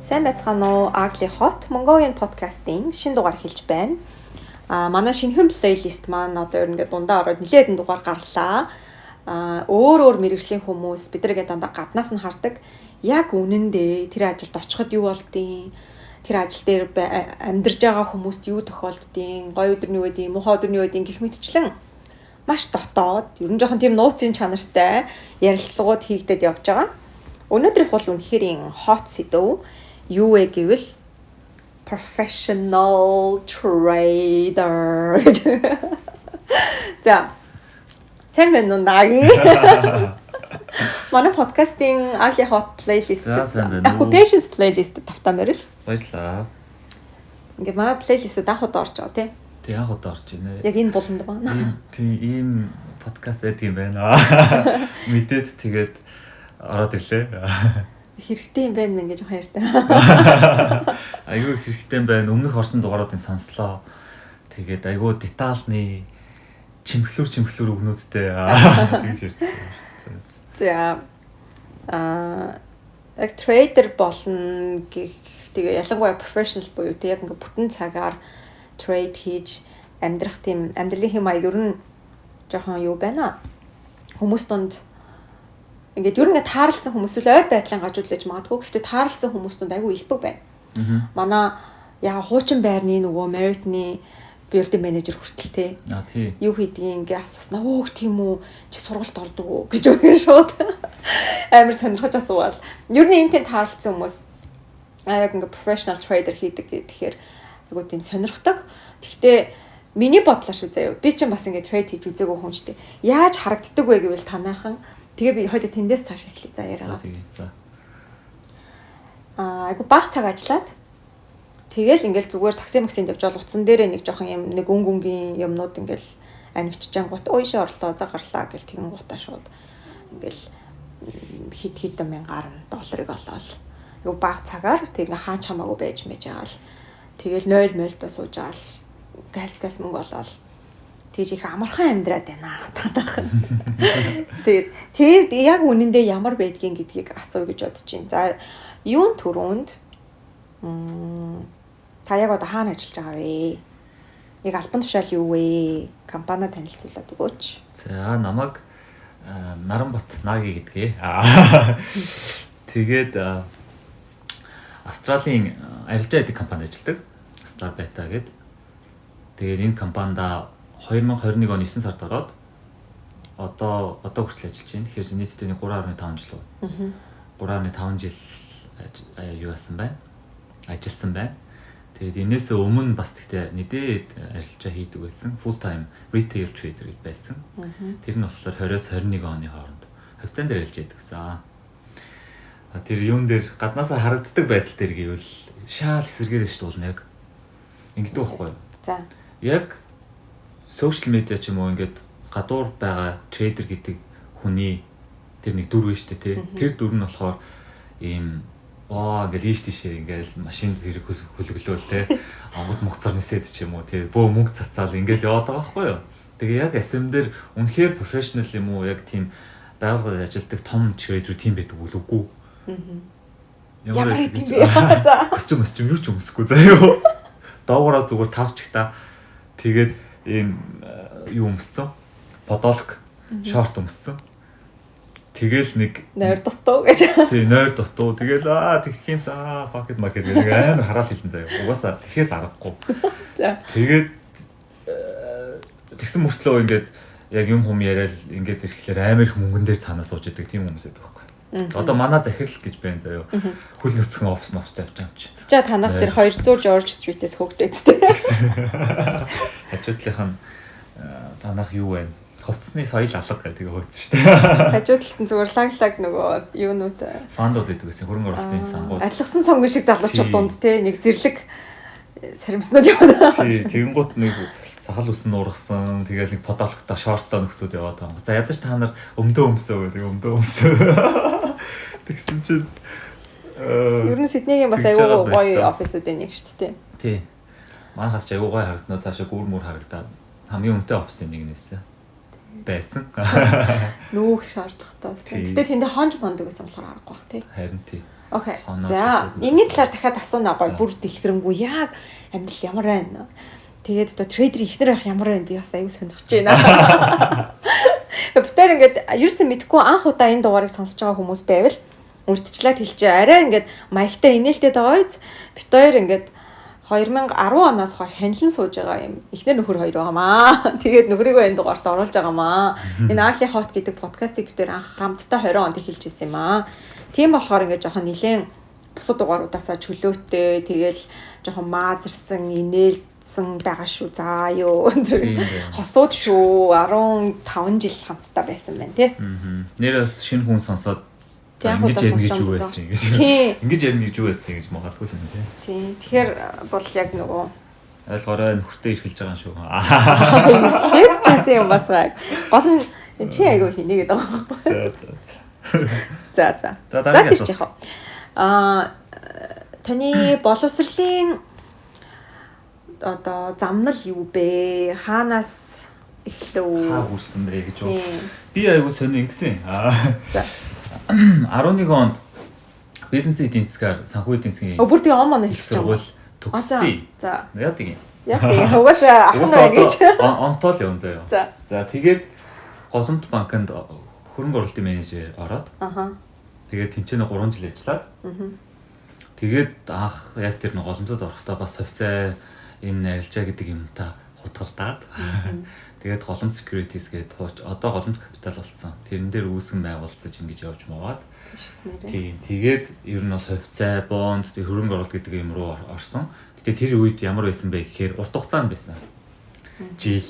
Сайн байцгаана уу? Agli Hot Mongolian podcast-ийн шинэ дугаар эхэлж байна. Манай шинэхэн плейлист маань одоо ер нь ингээд дундаа ороод нэлээд дугаар гарлаа. Өөр мэргэжлийн хүмүүс бидрэгээ дандаа гаднаас нь хардаг. Яг үнэндээ тэр ажилд очиход юу болдгийг, тэр ажил дээр амьдарж байгаа хүмүүст юу тохиолддгийг, гоё өдөр нь юу байдгийг, муухай өдөр нь юу байдгийг гэх мэтчлэн маш дотоод, ер нь жоохон тийм нууцын чанартай ярилцлагууд хийгдээд явж байгаа. Өнөөдрийнх бол үнэхээр hot сэдв юу вэ гэвэл professional trader. За. Сайн байна уу наги? Манай подкастын Agli Hot playlist occupations playlist тавтамаар л. Баярлалаа. Ингээ манай playlist давхад орж байгаа тий. Тэг яг удаа орж байна. Яг энэ болонд байна. Ийм подкаст байдаг юм байна. Мэдээд тэгээд ороод ирлээ. Хэрэгтэй юм байна мэн гэж баяртай. Айгүй хэрэгтэй байна. Өмнөх орсон дугааруудыг сонслоо. Тэгээд айгүй детальны чимхлүүр өгнүүдтэй тэгж ирсэн. За яг трейдер болно гэх тэгээ ялангуяа профешнл буюу тэг яг ингээ бүтэн цагаар трейд хийж амьдрах тийм амьдралын хэм маяг ер нь жоохон юу байна. Хүмүүс донд ингээд ер нь тааралцсан хүмүүс үл ойр байдлын гажуулж магадгүй. Гэхдээ тааралцсан хүмүүс донд айгүй илбэг байна. Манай яг хуучин байрны нөгөө Merit-ны building manager хүртэл те. Тий. Юу хийдгийг ингээ асууснаа өөх тийм үү чи сургалт ордог уу гэж өгөн шууд амар сонирхож асуувал. Ер нь энэ тийм тааралцсан хүмүүс яг ингээ professional trader хийдэг гэхээр айгүй тийм сонирхдаг. Гэхдээ миний бодлоо шүү заяа. Би ч бас ингээ трейд хийж үзээгүй хүн шүү дээ. Яаж харагддаг вэ гэвэл танайхан тэгээ би хоёул тэндээс цааш эхлэе за яриа. За. Айгу баг цаг ажиллаад тэгэл ингээл зүгээр такси максинд явж бол утсан дээрээ нэг жоохон юм нэг өнгөнгийн юмнууд ингээл анивчж ангууд ойшоо орлоо за гарлаа гэл тэгэн гутаа шууд ингээл хит хитэн мянгаар долларыг олоод айгу баг цагаар тэг ингээ хаач хамаагүй байж байгаа л тэгэл 0-0-доо суужаал галс мөнгө олоод тэгж их амархан амьдраад байна танах. Тэгээд яг үнэндээ ямар байдгийг гэдгийг асууя гэж бодож байна. За юун төрөнд та яг одоо хаана ажиллаж байгаа вэ? Яг албан тушаал юу вэ? Компани танилцуулаад өгөөч. За намайг Наранбат Наги гэдгээ. Тэгээд Австралийн арилжаа эдийн компанид ажилладаг. Star Beta гэдэг. Тэгээд энэ компанид 2021 оны 9 сард ороод одоо хүртэл ажиллаж байна. Тэгэхээр нийтдээ 3.5 жил. 3.5 жил юу асан байна? Ажилласан байна. Тэгээд энэс өмнө бас тэгтээ нэдээд арилжаа хийдэг байсан. Full time retail trader байсан. Тэр нь болохоор 20-21 оны хооронд хувьцаан дээр ажиллаж байдаг гэсэн. Тэр юун дээр гаднаасаа харагддаг байдал дээр гэвэл шаал эсэргээрээ шүү дээ яг. Ингэдэг байхгүй юу? За. Яг social media ч юм уу ингээд гадуур байгаа трейдер гэдэг хүний тэр нэг дүр вэ штэ тий. Тэр дүр нь болохоор ийм ингээл ийш тийшээ ингээл машин хэрэг хөлөглөөл тий. Онгоц могцоор нисээд ч юм уу тий. Бөө мөнгө цацаал ингээл яваад байгаа байхгүй юу. Тэгээ яг SM дээр үнэхээр professional юм уу яг тийм байгууллагад ажилладаг том трейдер тийм байдаг үгүй. Ямар тийм бэ? За. Костюм юу ч өмсөхгүй заяа. Доогоороо зүгээр тавч та. Тэгээд ийм юу өмссөн? Подолк шорт өмссөн. Тэгэл нэг нойр дутуу гэж. Тий, нойр дутуу. Тэгэл тэгэх юмсаа fuck it market гэдэг амар хараал хэлсэн заяа. Угаасаа тэхээс аргагүй. За. Тэгээд тэгсэн мөртлөө ингээд яг юм яриад ингээд ирэхлээр амар их мөнгөн дээр цаанаа сууж идэг тийм хүмүүс байдаг байхгүй. Одоо манай захирал гэж байна заяа. Хөл нүцгэн офс мовстой явж байгаа юм чи. Тэгчээ танах тэр 200 George Street-ээс хөөгдөөдтэй. Хажуудлынх нь танах юу вэ? Хувцсны соёл алга гэдэг хөөцсөн шүү дээ. Хажуудлын зүгээр лаглаг нөгөө юунууд фандууд гэдэг гэсэн хөрөнгө оруулалтын сангууд. Арилгасан сонгон шиг залуучууд дунд те нэг зэрлэг саримснууд яваад. Тий, тэгэнгუთ нэг сахал үсэн нуургасан, тэгэл нэг подолктой шорттой нөхцүүд яваад байгаа. За ядаж та нар өмдөө өмсөө гэдэг өмдөө өмсөө. Тэгсэн чинь ер нь Сиднейгийн бас аюу гоё офисуудын нэг шүү дээ. Тий. Манайхаас ч аюу гоё харагдана. Цаашаа гүр мөр харагдаад хамгийн өнтэй офисын нэг нэсээ. байсан. Нүүх шаардлагатай. Гэтэ тэндээ хонж мондог гэсэн болохоор аргагүй бах тий. Харин тий. Окей. За, энэний талаар дахиад асуунаа гоё бүр дэлгэрэнгүй яг амьдрал ямар байна? Тэгээд одоо трейдер ихнэр байх ямар байна? Би бас аюу сонирхож байна. Битээр ингээд ерөөсөө мэдгүй анх удаа энэ дугаарыг сонсож байгаа хүмүүс байвал урдчлаад хэлчихээ. Арай ингээд маягтай инээлтэд байгаа биз. Битээр ингээд 2010 оноос хойш ханилан сууж байгаа юм. Эхнэр нөхөр хоёр байгаамаа. Тэгээд нөхрийгөө энэ дугаарт оруулж байгаамаа. Энэ Ugly Hot гэдэг подкастыг битээр анх хамтдаа 20 онд эхэлж байсан юм аа. Тийм болохоор ингээд жоохон нилээн бусад дугааруудаасаа чөлөөтэй тэгэл жоохон маазарсан, инээлсэн байгаа шүү. За ёо. Хосууд шүү. 15 жил хамтдаа байсан байна тий. Нэрээс шинэ хүн сонсоод ингэж ярих гэж юу байсан гэж. Ингэж ярих гэж юу байсан гэж магадгүй юм тий. Тийм. Тэгэхээр бол яг нөгөө ойлгоорой нөхөртөө ирхэлж байгаа юм шүү. Хэд ч гэсэн юм бас байг. Гол нь чи айгүй хийнэ гэдэг байгаа байхгүй. За. За тийч яах вэ? Таны боловсролын одоо замнал юу бэ? Хаанаас эхлэв? Хаа хүрсэн бэ гэж юу? Би айгүй сони ингэсэн. За. 11 онд бизнес эдийн засгаар санхүү эдийн засгийн бүр тэгээ он манай хэлчихэж байгаа. Төгссөн. За. Яадаг юм. Яг угаасаа ах нь гэж. Онтол юм заяа. За тэгээд Голомт банкнд хөрөнгө оруулалтын менежер ороод. Тэгээд тэнцэнэ 3 жил ажиллаад. Тэгээд анх яг тэр нэг голомцод орохдоо бас хувьцаа энэ арилжаа гэдэг юмтай хутгалдаад. Тэгээд голомт securities гэдэг одоо голомт капитал болсон. Тэрэн дээр үүсгэн байгуулцаж ингэж явж маваад. Тийм. Тэгээд ер нь бол хувьцаа, бонд, хөрөнгө оруулалт гэдэг юм руу орсон. Гэтэ тэр үед ямар байсан бэ гэхээр урт хугацаанд байсан. Жил,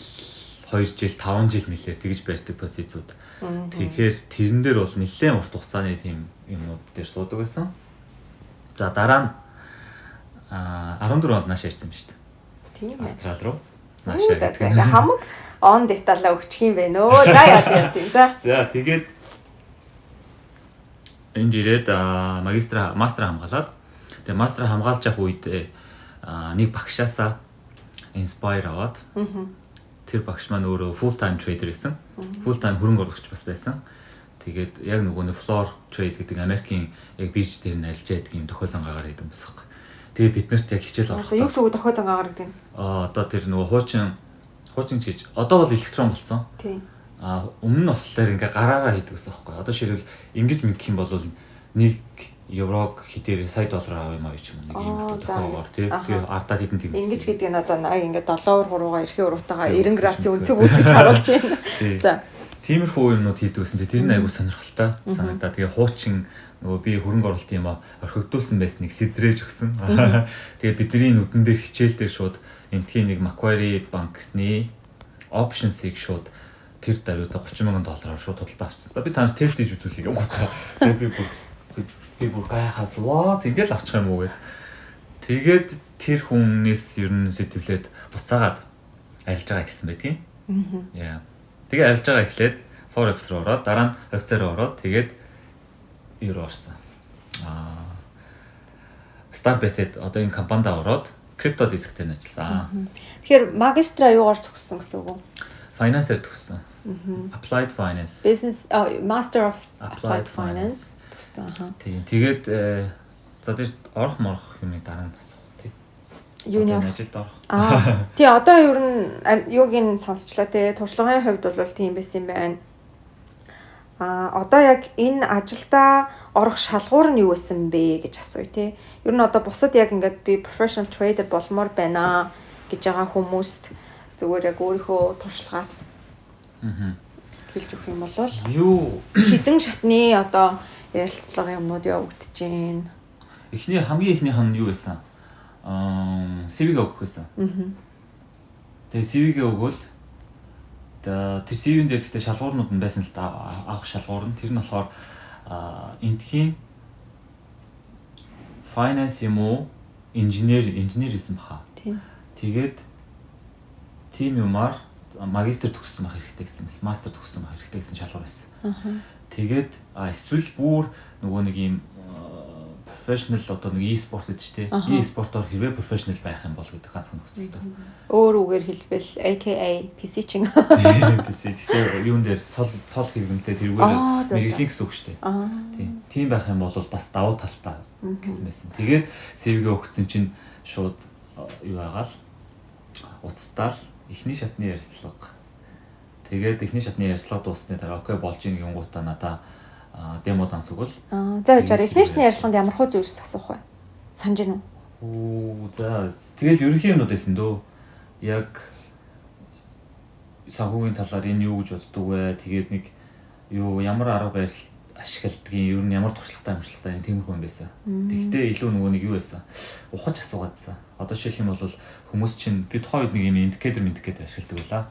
2 жил, 5 жил нэлээд тэгж барьдаг позициуд. Тэгэхээр тэрэн дээр бол нэлээд урт хугацааны тийм юмнууд дээр суудаг байсан. За дараа нь 14 онд нааш ирсэн юм шүү дээ. Тийм ээ. Австрал руу. Наашаа. За хамаг он деталаа өгчих юм бэ нөө. За яа тийм. За. За тэгээд энд ирээд мастер хамгаалаад тэгээд мастер хамгаалж явах үед нэг багшаасаа inspire аваад тэр багш маань өөрөө full time trader байсан. Full time хөрөнгө оруулагч бас байсан. Тэгээд яг нөгөө floor trade гэдэг Америкийн яг бирж дээр нь арилжаадаг юм дохой зангаагаар хийдэг юм байна. Тэгээд бид нарт яг хичээл авах. Юу гэсэн үг дохой зангаагаар гэдэг нь? Одоо тэр нөгөө хуучин чиж одоо бол электрон болсон. Тийм. Өмнө нь болохоор ингээ гараараа хийдэг гэсэн байхгүй. Одоо ширүүл ингэж мэдэх юм бол 1 еврог хитээр сая доллар авах юм аа ч юм нэг юм дохойгоор тий. Тэгээд ардаад хитэн тийм. Ингэж гэдэг нь одоо ингээ 7 3-уугаа эрхийн урууттайгаа 90 градусын өнцөг үүсгэж харуулж байна. За. Тиймэрхүү юмнууд хийдэг гэсэн. Тэр нь айгу сонирхолтой санагдаа. Тэгээ хуучин нөгөө би хөрөнгө оруулалт юм орхигдуулсан байсныг сэдрээж өгсөн. Тэгээ бидний нүдэн дээр хичээл дээр шууд энтхийн нэг Macquarie банкны options-ыг шууд тэр даруйда $30 million шууд худалдаа авчихсан. За би танаар тест хийж үзүүлье юм гоо. Тэгээ би бүр гайхаад ваа тэгэл авчих юм уу гэд. Тэгээд тэр хүнээс ер нь сэтвлээд буцаагаад арилж байгаа гэсэн байдгийн. Яа. Тэгээ арилж байгаа эхлээд Forex руу ороод дараа нь хувьцаа руу ороод тэгээд юу руу орсон. Starbet-д одоо энэ компанид ороод крипто дисктэй ажилласан. Тэгэхээр магистра юугаар төгссөн гэсэн үг үү? Finance-ээр төгссөн. Applied Finance. Business Master of Applied Finance төгссөн. Тийм. Тэгээд за тэр орох юмыг дараа нь асуух тийм. Юуны ажилд орох. Тий одоо ер нь юуг нь сонсчлоо те туршлагын хувьд бол тийм байсан юм байна. Одоо яг энэ ажилдаа орох шалгуур нь юу байсан бэ гэж асууя тий. Ер нь одоо бусад яг ингээд би professional trader болмоор байна гэж байгаа хүмүүст зүгээр яг өөрийнхөө туршлагаас хэлж өгөх юм бол юу хідэн шатны одоо ярилцлага юмнууд явагдаж байна. Хамгийн ихнийх нь юу байсан? CV-г өгөх байсан. Тэгээ CV-г өгвөл тэр CV-н дээр гэхдээ шалгуурнууд нь байсан л да авах шалгуур нь тэр нь болохоор энтхийн finance юм уу инженер байсан баха. Тэгээд тийм юмар магистр төгссөн байх хэрэгтэй гэсэн юм. Мастер төгссөн байх хэрэгтэй гэсэн шалгуур байсан. Тэгээд эсвэл бүр нөгөө нэг юм профешнл одоо нэг e-спорт гэдэг чинь тий. E-спортоор хэрвээ профешнл байх юм бол гэдэг ганцхан нөхцөл тоо. Өөр үгээр хэлбэл AKA PC чин. PC гэхдээ юун дээр цол хэрэгэмтэй тэрүүгээр мэрэгжлийн гэсэн үг шүү дээ. Тийм байх юм бол бас давуу талтай гэсэн байсан. Тэгээд CV-гээ өгсөн чинь шууд юу байгаал уцтаал эхний шатны ярилцлага. Тэгээд эхний шатны ярилцлага дууссаны дараа окей болж ийн гингуудаа надаа демо данс өгөл. За яжаар эхний шатны ярилцлаганд ямар хөө зүйлс асуух вэ? Санаж гин үү? За тэгэл ерөнхий юмнууд байсан дөө. Яг санхүүгийн талаар энэ юу гэж боддог вэ? Тэгээд нэг юу ямар арга барил ашигладгийн ер нь ямар туршлагатай энэ тиймэрхүү юм байсан. Тэгвэл илүү нөгөө нэг юу байсан? Ухаж асуугаадсан. Одоо жишээлх юм бол хүмүүс чинь би тухайн үед нэг юм индикатор ашигладаг байлаа.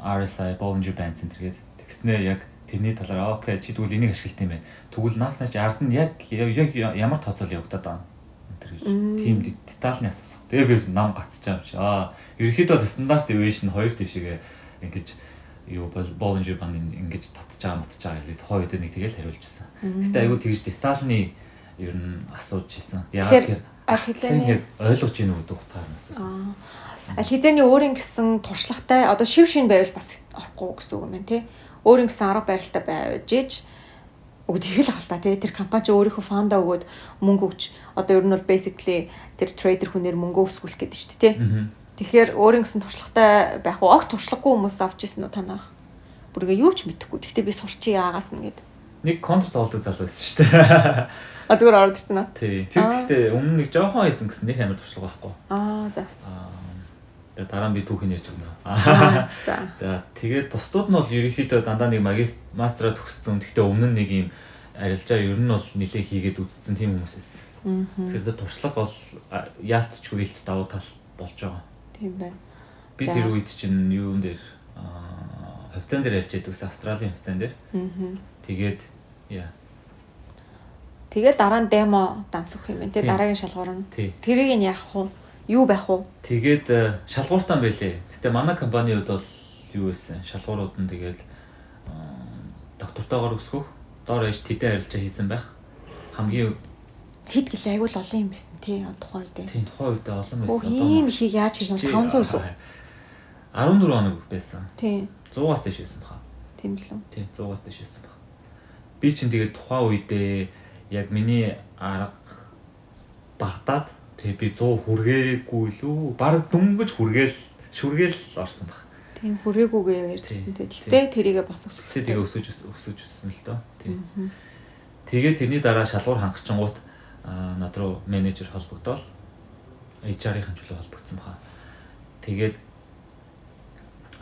RSI, Bollinger Bands гэдэг. Тэгснээ яг тэрний талаар окей чи тэгвэл энийг ашиглах юм байна. Тэгвэл нааднаач ард нь яг ямар тооцоол явагдаад байна. Тийм детальны асуусан. Тэгээ би нам гацчаа юм чи. Ерөнхийдөө стандарт deviation 2 тийшээ ингэж юу Bollinger Band ингэж татчаа гэдэг тухайн үед нэг тэгэл хариулжсэн. Гэтэ айгүй тэгж детальны ер нь асууж ирсэн. Яг аль ойлгож ийн үү утгаар нь асуусан. Аль хэзээний өөрийн гэсэн туршлагатай одоо шив шин байвал бас орохгүй гэсэн үг юм байна тий. Өөрийн гэсэн арга барилтай байж иж өгдөг л хаалта тий. Тэр компани ч өөрийнхөө фанда өгөөд мөнгө өгч одоо ер нь бол basically тэр трейдер хүнээр мөнгө өсгүүлэх гэдэг шүү дээ тий. Тэгэхээр өөрийн гэсэн туршлагатай байх уу? Огт туршлагагүй хүмүүс авч ирсэн үү танах? Бүргээ юу ч мэдэхгүй. Гэхдээ би сурчи яагаас нэгэд. Нэг контракт олдог залуу байсан шүү дээ. Зүгээр ороод ирсэн аа. Тий. Тэр гэхдээ өмнө нэг жоохон хийсэн гэсэн нэг амар туршлага байхгүй. За. Тэгээ дараа нь би түүхийн ярьж байна. За тэгээд бусдууд нь бол ерөнхийдөө дандаа нэг мастера төгссөн. Гэхдээ өмнө нь нэг юм арилжаа ер нь бол нэлээ хийгээд үзсэн тийм хүмүүс байсан. Тэгэхээр туршлага бол яалтчгүй илт давуу тал болж байгаа. Тийм байна. Би тэр үед чинь юун дээр хавцаан дээр ялж яддаг ус Австралийн хавцаан дээр. Тэгээд тэгээд дараа нь демо данс өгөх юм байна. Тэгээд дараагийн шалгуур нь тэрийг нь яах вэ? Юу байх вэ? Тэгээд шалгууртаа байлээ. Гэтэ манай компанийн хувьд бол юу байсан? Шалгуурууд нь тэгээд доктортойгоор өсгөх, доор ээж тэдэн арилжаа хийсэн байх. Хамгийн хэд гэлээ айгүй л олон юм байсан тий тухайн үед. Тийм тухайн үед олон байсан. Ийм ихийг яаж хийх юм 500 л үү? 14 хоног байсан. Тийм. 100-аас дэш байсан баха. Тийм л үү? Тийм 100-аас дэш байсан баха. Би чинь тэгээд тухайн үедээ яг миний арга багтаад тэгээ би 100 хүргээгүй лүү. Бараг дүнгэж шүргээл орсон баг. Тийм хүргээгүйгээ ярьжсэн те. Гэтэ тэрийгээ бас өсгөх. Тэгээ өсөж өссөн л доо. Тийм. Тэгээ тэрний дараа шалгуур хангачингууд над руу менежер холбогдоод HR-ийн хэмжлээ холбогдсон баха. Тэгээд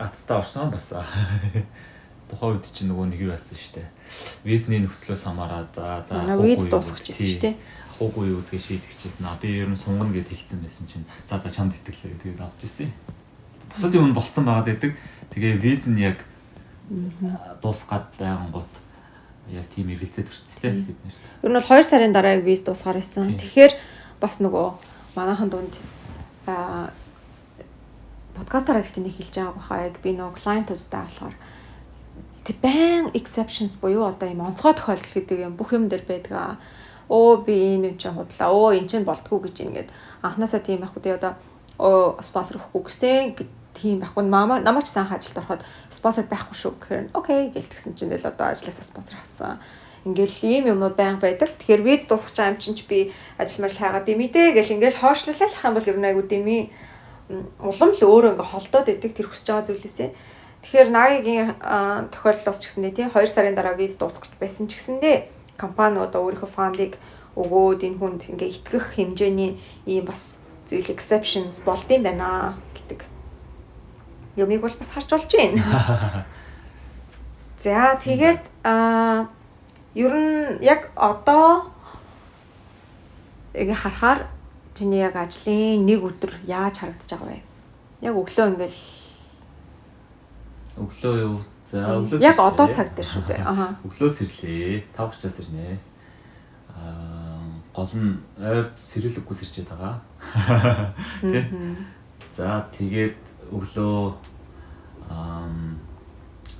атстаа орсон бас тухайн үед чинь нөгөө нэг юу байсан шүү дээ. Визний нөхцлөөс хамаараад за виз дуусчихсан шүү дээ. Ахуугүй юу гэдгийг шийдчихсэн. Би ер нь сунгана гэд хэлсэн байсан чинь за чамд итгэлээ тэгээд авч ирсэн. Бусад юм болцсон байгаад байдаг. Тэгээ виз нь яг дуусгаад байгангууд яг тийм эргэлзээд өрчсөн тийм бид нэрт. Ер нь бол 2 сарын дараа виз дуусгаар байсан. Тэгэхээр бас нөгөө манайхан дунд подкастаар ихтэй нэг хэлж байгаа баха. Яг би нөгөө клиентуудтай болохоор тэг байн exceptions буюу одоо юм онцгой тохиолдол гэдэг юм бүх юм дээр байдаг. Би ийм юм чинь худлаа. Энэ чинь болтгүй гэж ингээд анханасаа тийм байхгүй. Тэгээ одоо спонсор өгөхгүй гэсэн тийм байхгүй. Намайг ч сайхан ажилд ороход спонсор байхгүй шүү гэхээр окей гэлтгсэн чинь л одоо ажлаасаа спонсор авцсан. Ингээл ийм юмнууд байнга байдаг. Тэгэхээр виз дуусах чам чинь би ажил хайгаад димидээ гэл ингээл хоошлуулах юм бол ер нь айгуу дими улам л өөрөө ингээ холдоод идэг тэр хүсэж байгаа зүйлээсээ. Тэгэхээр Нагийн тохиолдлоос ч гэсэндээ тий 2 сарын дараа виз дуусгаж байсан ч гэсэндээ компани одоо өөрийнхөө фандыг өгөөд энэ хүнд ингээ итгэх хэмжээний ийм бас зүйл exceptions болд юм байна гэдэг юмыг бол бас харж болж байна. За тэгээд ер нь яг одоо ингээ харахаар чиний яг ажлын нэг өдөр яаж харагдаж байгаа вэ? Яг өглөө ингээл өглөө юу? За өглөө яг одоо цаг дээр шүү зэ. Өглөөс ирлээ. 5:30-аас ирнэ. Гол нь ойр сэрэлэггүй сэрчээд байгаа. Тэ. За тэгээд өглөө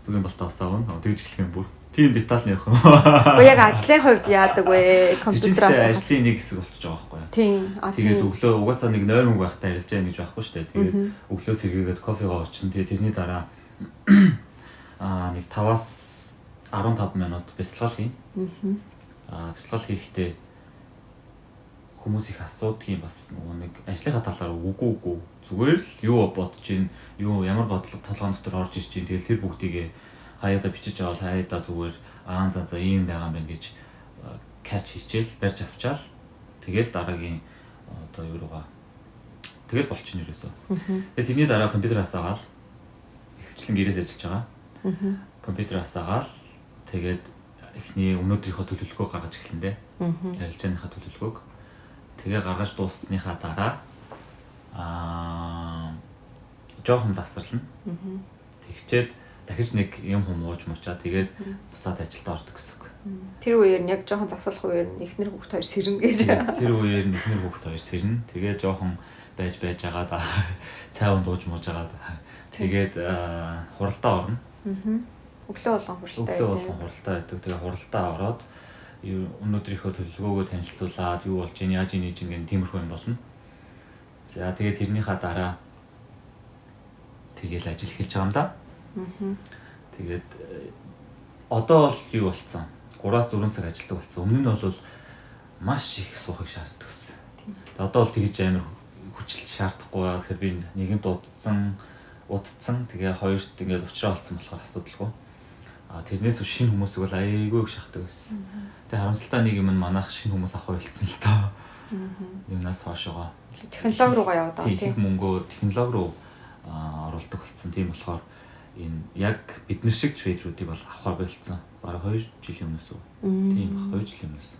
зүгийн болтоо авсаа өгнө. Тэгж эхлэх юм бүр. Тийм деталь нэх юм. Уу яг ажлын хувьд яадаг вэ? Компьютераас ажлын нэг хэсэг болчихж байгаа байхгүй юу? Тийм. Тэгээд өглөө угаасаа нэг нойрмог байхдаа ажиллаж яах гэж байхгүй шүү дээ. Тэгээд өглөө сэргээгээд кофегоо очин. Тэгээд тэрний дараа нэг 5-аас 15 минут бясалгал хийн. Бясалгал хийхдээ хүмүүс их асуудгийн бас нэг ажлынхаа талаар үгүй зүгээр л юу бодож гин, юу ямар бодлого толгойн дотор орж ирж гин. Тэгээд тэр бүгдийг хаяада бичиж аваад хаяада зүгээр за ийм байгаа юм байна гэж catch хийчихэл барьж авчаал. Тэгэл дараагийн одоо юу руугаа тэгэл болчихно ерөөсөө. Тэгээд тэрний дараа компьютераас агаал хвчлэн гэрээс ажиллаж байгаа. Компьютераас агаал тэгээд эхний өнөөдрийнхөө төлөвлөгөө гаргаж эхлэндээ. Ярилцааныхаа төлөвлөгөөг тэгээ гаргаж дууссаныхаа дараа жоохон засварлана. Тэгчээд дахиж нэг юм хумууж муучаа тэгээд буцаад ажилдаа ордог гэсэн үг. Тэр үеэр нь яг жоохон завсарлах үеэр нь эхнэр хүүхд хоёр сэрнэ гэж. Тэр үеэр нь эхнэр хүүхд хоёр сэрнэ. Тэгээд жоохон байж агаад цай ундууж мууж агаад тэгээд хуралдаа орно. Өглөө болгон хуралдаа байдаг. Тэгээд хуралдаа ороод өнөөдрийнхөө төлөвлөгөөгөө танилцуулаад юу болж ийн яаж ийж гэн тиймэрхүү юм болно. За тэгээд тэрнийхаа дараа тэгээл ажил эхэлж байгаа юм да. Тэгээд одоо бол юу болцсон? 3-4 цаг ажилладаг болсон. Өмнө нь бол маш их суухыг шаарддаг гэсэн. Тэгээд одоо бол тэгж амар хүчил шаардахгүй байгаа. Тэгэхээр би нэгэнд удцсан тэгээ хоёрт ингээд уучраа олцсон болохоор асуудалгүй. Тэрнээс шинэ хүмүүсийг бол айгүй их шахдаг байсан. Тэгээ харамсалтай нэг юм манайх шинэ хүмүүс авах байлцсан л тоо. Юунаас хойшоо технологи руугаа яваад байгаа тийм мөнгөө технологи руу оруулдаг болсон. Тийм болохоор энэ яг бид нар шиг трейдеруудыг бол авахар байлцсан. Бараг 2 жилийн өмнөөс үү. Тийм 2 жилийн өмнөөс.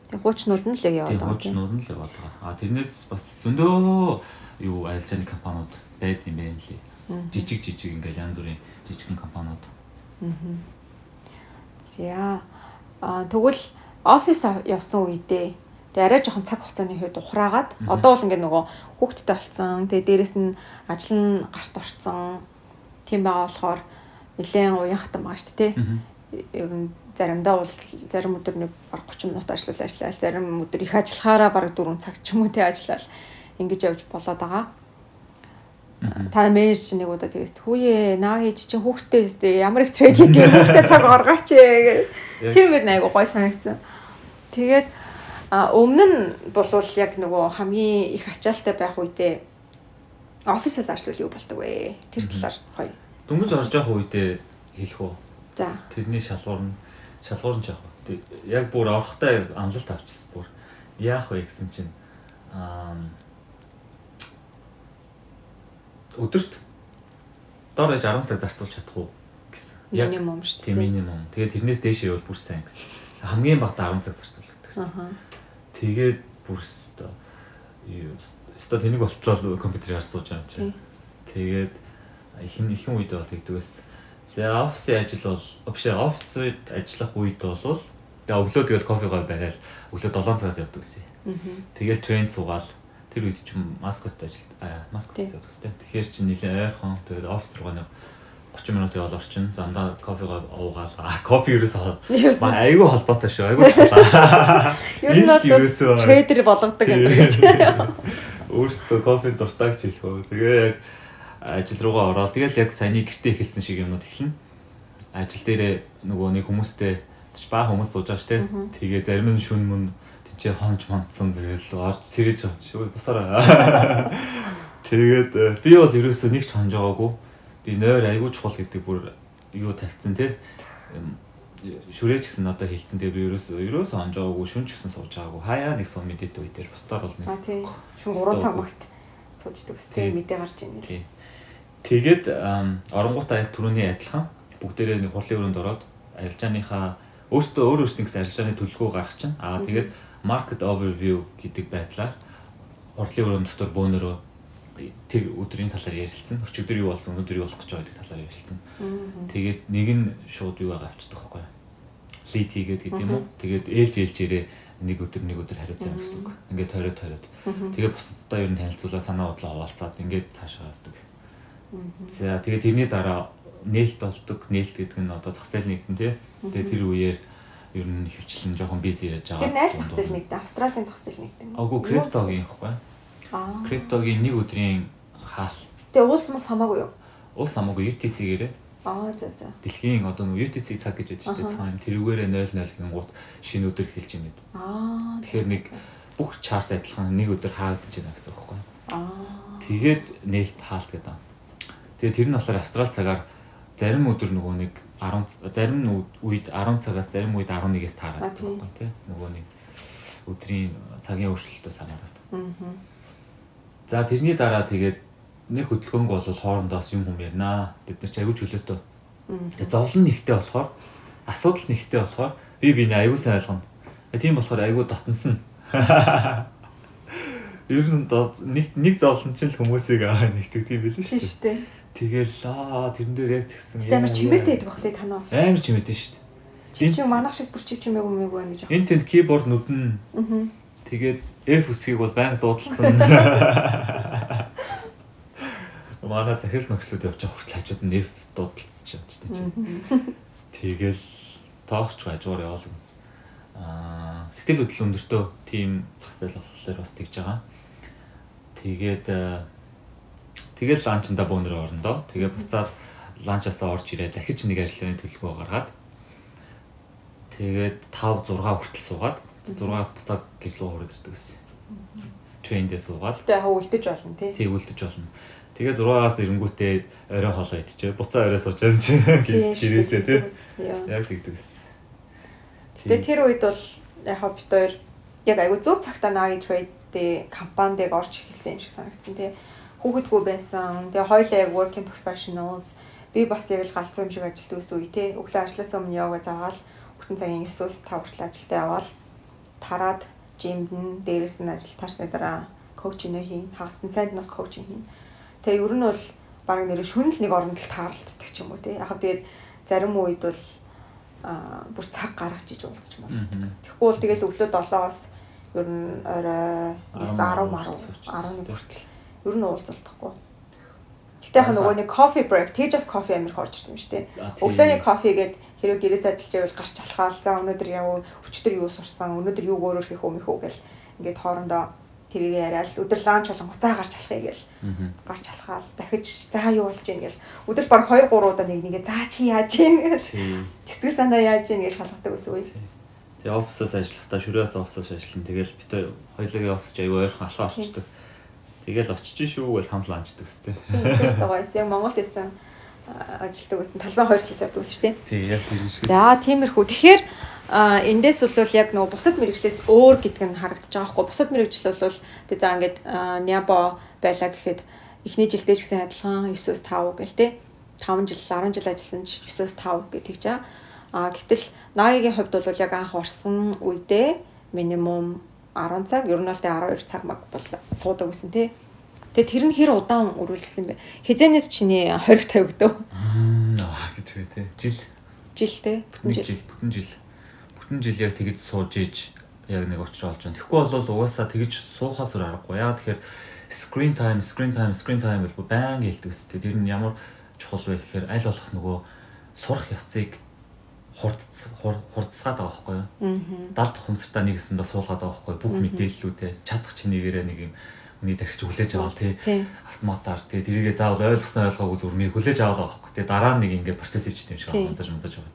Тэгээ хуучнууд нь л яваад байгаа. Хуучнууд нь л яваад байгаа. Тэрнээс бас зөндөө юу арилжааны компаниуд байд юм байна лээ. Жижиг ингээл янз бүрийн жижигхэн компаниуд. За тэгвэл офис явсан үедээ тэгээ арай жоохон цаг хугацааны хувьд ухраагаад одоо бол ингээд нөгөө хүүхдтэй болсон. Тэгээ дээрэс нь ажил нь гарт орсон. Тийм байгаа болохоор нэлээд уян хатан байгаа шүү дээ. Ер нь заримдаа бол зарим өдөр нэг баг 30 минут ажиллал, зарим өдөр их ажиллахаараа баг 4 цаг ч юм уу тий ажиллал ингэж явж болоод байгаа. Та менежер чинь нэг удаа тэгээс хүүе нааги чи хүүхдтэй ямар их трейдинг гэх хүүхдтэй цаг гаргаач гэх. Тэр мэд айгу гой санагдсан. Тэгээд өмнө нь болвол яг нөгөө хамгийн их ачаалттай байх үедээ офисоос ажиллавал юу болдог вэ? Тэр талаар гоё. Дөнгөж орж явах үедээ хэлэх үү? За. Тэрний шалгуур нь яг уу. Яг бүр орохтой амлалт авчихсан бүр. Яах вэ гэсэн чинь өдөрт дор ээж 10 цаг зарцуулж чадах уу гэсэн. Яг минимум шүү дээ. Минимум. Тэгээд тэрнээс дээш явал бүр сайн гэсэн. Хамгийн багадаа 10 цаг зарцуулдаг гэсэн. Тэгээд бүр өстө тэнийг болтлоо компьютерээр сууж байгаа юм чинь. Тэгээд ихэнх үед бол тэгдэг байсан. За офисын ажил бол офисд ажиллах үед бол тэгээ өглөө тэгэл кофегоо барайл өглөө 7 цагаас явдаг гэсэн. Тэгэл трейн цугаал тэр үед ч маскот хийдэг гэсэн. Тэгэхээр чи нэлээ ойрхон тэгээд офис руугаа нэг 30 минут явал орчин замдаа кофегоо уугаал. Кофе ерөөсөө айгүй холбоотой шүү. Айгүй талаа. Ер нь бол трейдер болгодог юм гэж. Өөрөөсөө кофе дуртай гэж хэлэхөө. Тэгээ яг ажил руугаа ороод тэгэл яг саяны гэртээ эхэлсэн шиг юмнууд эхэлнэ. Ажил дээрээ нөгөө нэг хүмүүстэй баа хүмүүс сууж байгаа штэ. Тэгээ зарим нь шүн мөн тэнцээ хонж монцсон тэгэл орж сэрэж байгаа шүү. Бусараа. Тэгээд би бол ерөөсөө нэг ч хонж байгаагүй. Би нойр айгүй чухал гэдэг бүр юу тавьсан те. Шүрээч гэсэн надад хэлсэн. Тэгээ би ерөөсөө хонж байгаагүй, шүн ч гэсэн сууж байгаагүй. Хаяа нэг сон мэдээд үе дээр бусдаар бол нэг. Тийм. Шүн 3 цаг багт сууждаг үстэй мэдээ гарч ийн л. Тэгээд оронгуудаа яг түрүүний адилхан бүгдээрээ нэг хурлын өрөөнд ороод арилжааныхаа өөрөөсөө гэсэн арилжааны төлөвлөгөө гаргах чинь. Тэгээд market overview гэдэг байдлаар хурлын өрөөнд дотор бөөнөрөө тэр өдрийн талаар ярилцсан. Өчигдөр юу болсон, өнөөдөр юу болох гэж байгаа гэдэг талаар ярилцсан. Тэгээд нэг нь шууд юу авчдаг байхгүй юу? Лид хийгээд гэдэг юм уу? Тэгээд ээлжээрээ нэг өдөр хариуцсан гэсэн үг. Ингээд тойроод. Тэгээд бусдаа ер нь танилцуулаад санаа бодлоо хуваалцаад ингээд цаашаа явдаг. За тэгээд тэрний дараа нээлт болдог. Нээлт гэдэг нь одоо зах зээл нэгдэн тий. Тэгээ тэр үеэр ер нь хөвчлэн жоохон бизи яаж байгаа. Тэр найр зах зээл нэгдэн, Австралийн зах зээл нэгдэн. Агуу криптогийн ихгүй. Криптогийн нэг өдрийн хаалт. Тэгээ улс мус хамаагүй юу? Улс хамаагүй UTC-гээрээ. За. Дэлхийн одоо нэг UTC цаг гэж байдаг шүү дээ. Цаана тэрүүгээрээ 00 гингууд шинэ өдөр эхэлж байна гэдэг. Тэгэхээр нэг бүх чарт адилхан нэг өдөр хаагдаж байна гэсэн үг байхгүй. Тэгээд нээлт хаалт гэдэг. Тэгээд тэр нь болохоор австрал цагаар зарим өдөр нөгөө нэг 10 зарим үед 10 цагаас зарим үед 11-ээс таараад байгаа байхгүй тий. Нөгөө нэг өдрийн цагийн өөрчлөлтөөс хамаарат. За тэрний дараа тэгээд нэг хөдөлгөөнг бол хоорондоос юм ярина. Бид нар ч аягүй чөлөөтэй. Тэгээд зовлон нэгтэй болохоор асуудал нэгтэй болохоор би биний аягүй сайн ойлгоно. Тийм болохоор аягүй дотносон. Ер нь нэг зовлон ч л хүмүүсийг нэгтгэдэг юм билээ шүү дээ. Тэгэл тэрэн дээр яг тэгсэн. Амар чимээтэй байдаг бах тий танаа офис. Амар чимээтэй шүү дээ. Чи манах шиг бүр чимээгүй мэггүй байна гэж. Энд тэнд keyboard нүдэн. Тэгээд F үсгийг бол байнга дуудалсан. Манай захирал мөхлөд явж байгаа хүртэл хажууд нь F дуудалцсан ч юм чинь. Тэгэл тоогч хажуугаар яваал. Сэтгэл хөдлөл өндөртөө тийм зах зээл болохоор бас тэгж байгаа. Тэгээд ланчнда бөөнөр орондоо. Тэгээ буцаад ланчаасаа орж ирээд дахиж нэг ажлын төлөвлөгөө гаргаад тэгээд 5 6 хүртэл суугаад 6-аас буцаад гэрлөө хураад ирдэг гэсэн. Трейндээ суугаад. Тэгээ үлдэж болно тий. Тий үлдэж болно. Тэгээ 6-аас эрэнгүүтээ орой хоолоо идчихээ. Буцаа орой сууж юм чи. Гэрээсээ тий. Яг тэгдэг гэсэн. Тэгээ тэр үед бол яг бид хоёр яг айгүй зөв цагтаа Nagi Trade компанид орж эхэлсэн юм шиг санагдсан тий. Хүүхэдгүй байсан. Тэгээ хоёулаа яг working professionals. Би бас яг л галзуу юм шиг ажилт үс үе тий. Өглөө ажлаасаа өмнө яваа заагаал бүтэн цагийн 9-өөс 5 хүртэл ажилдаа яваал. Тараад жимд нь дээрээс нь ажил таарсны дараа коучинг хийн. Хагас нь сайд нас коучинг хийн. Тэгээ ер нь бол баг нэр шүнэл нэг оронд л тааралцдаг ч юм уу тий. Яг тэгээд зарим үед бол бүр цаг гаргаж иж уулзч муулцдаг. Тэгэхгүй бол тэгэл өглөө 7-оос ер нь орой 9 10 11 хүртэл ер нь уулзалтахгүй. Гэтэ яг нөгөө нэг coffee break, tejas coffee амир хорж ирсэн юм шүү дээ. Өглөөний кофе гээд хэрэг гэрээс ажиллаж байвал гарч алхаал. За өнөөдөр яв өчтөр юу сурсан, өнөөдөр юу өөрөөр хийх юм их үү гэл ингээд хоорондоо тэрийг яриад өдөр ланч болон цаа гарч алхахыг гэл гарч алхаал. Дахиж за юу болж ийн гэл өдөр баг 2 3 удаа нэгээ за чи яаж ийн гэл сэтгэл санаа яаж ийн гэж шалгадаг гэсэн үг. Тэгээ офисоос ажиллахдаа шүрээс офисоос ажиллана. Тэгэл бид хоёулаа офис ч аягүй ойрхон алхаа орчдөг. Тэгэл очиж шүү гэж хамлаа анчдаг өстэй. Тийм байгаас яг Монголд исэн ажилтдаг гэсэн талбай хоёр талаас явдаг шүү дээ. Тийм яг тийм шүү. За тиймэрхүү. Тэгэхээр эндээс бол яг нөгөө бусад мэрэгчлээс өөр гэдэг нь харагдаж байгаа хгүй. Бусад мэрэгжил бол тэг за ингээд Нябо байлаа гэхэд эхний жилдээ ч гэсэн адилхан 9-өөс 5 гэл те 5 жил 10 жил ажилласан ч 9-өөс 5 гэж тэгж байгаа. Гэтэл Nagiгийн хувьд бол яг анх орсон үедээ минимум 10 цаг, ер нь бол 12 цаг маг бол суудаг гэсэн тий. Тэгээ тэр нь хэр удаан үргэлжилсэн бэ? Хизэнээс чиний хориг тавигдав. Гэж үү тий. Жил тий. Бүтэн жил яг тэгж сууж иж яг нэг очиж олж байна. Тэгэхгүй бол угаасаа тэгж суухаас өөр аргагүй. Яа тэгэхээр screen time бол байн хэлдэг өстэй. Тэр нь ямар чухал вэ гэхээр аль болох нөгөө сурах явцыг хурдцгаад байгаа байхгүй юу? 70 дахь хувцастаа нэг хэсэндээ суулгаад байгаа байхгүй юу? Бүх мэдээллүүдээ чадах чинээгээр нэг юм үний тархич хүлээж аваад тий. Автоматар тий тэрийгээ заавал ойлгосноо ойлгоогүй зүрмийг хүлээж аваад байгаа байхгүй юу? Тэгээ дараа нэг ингээ процесс хийж юм шиг мандаж байгаа.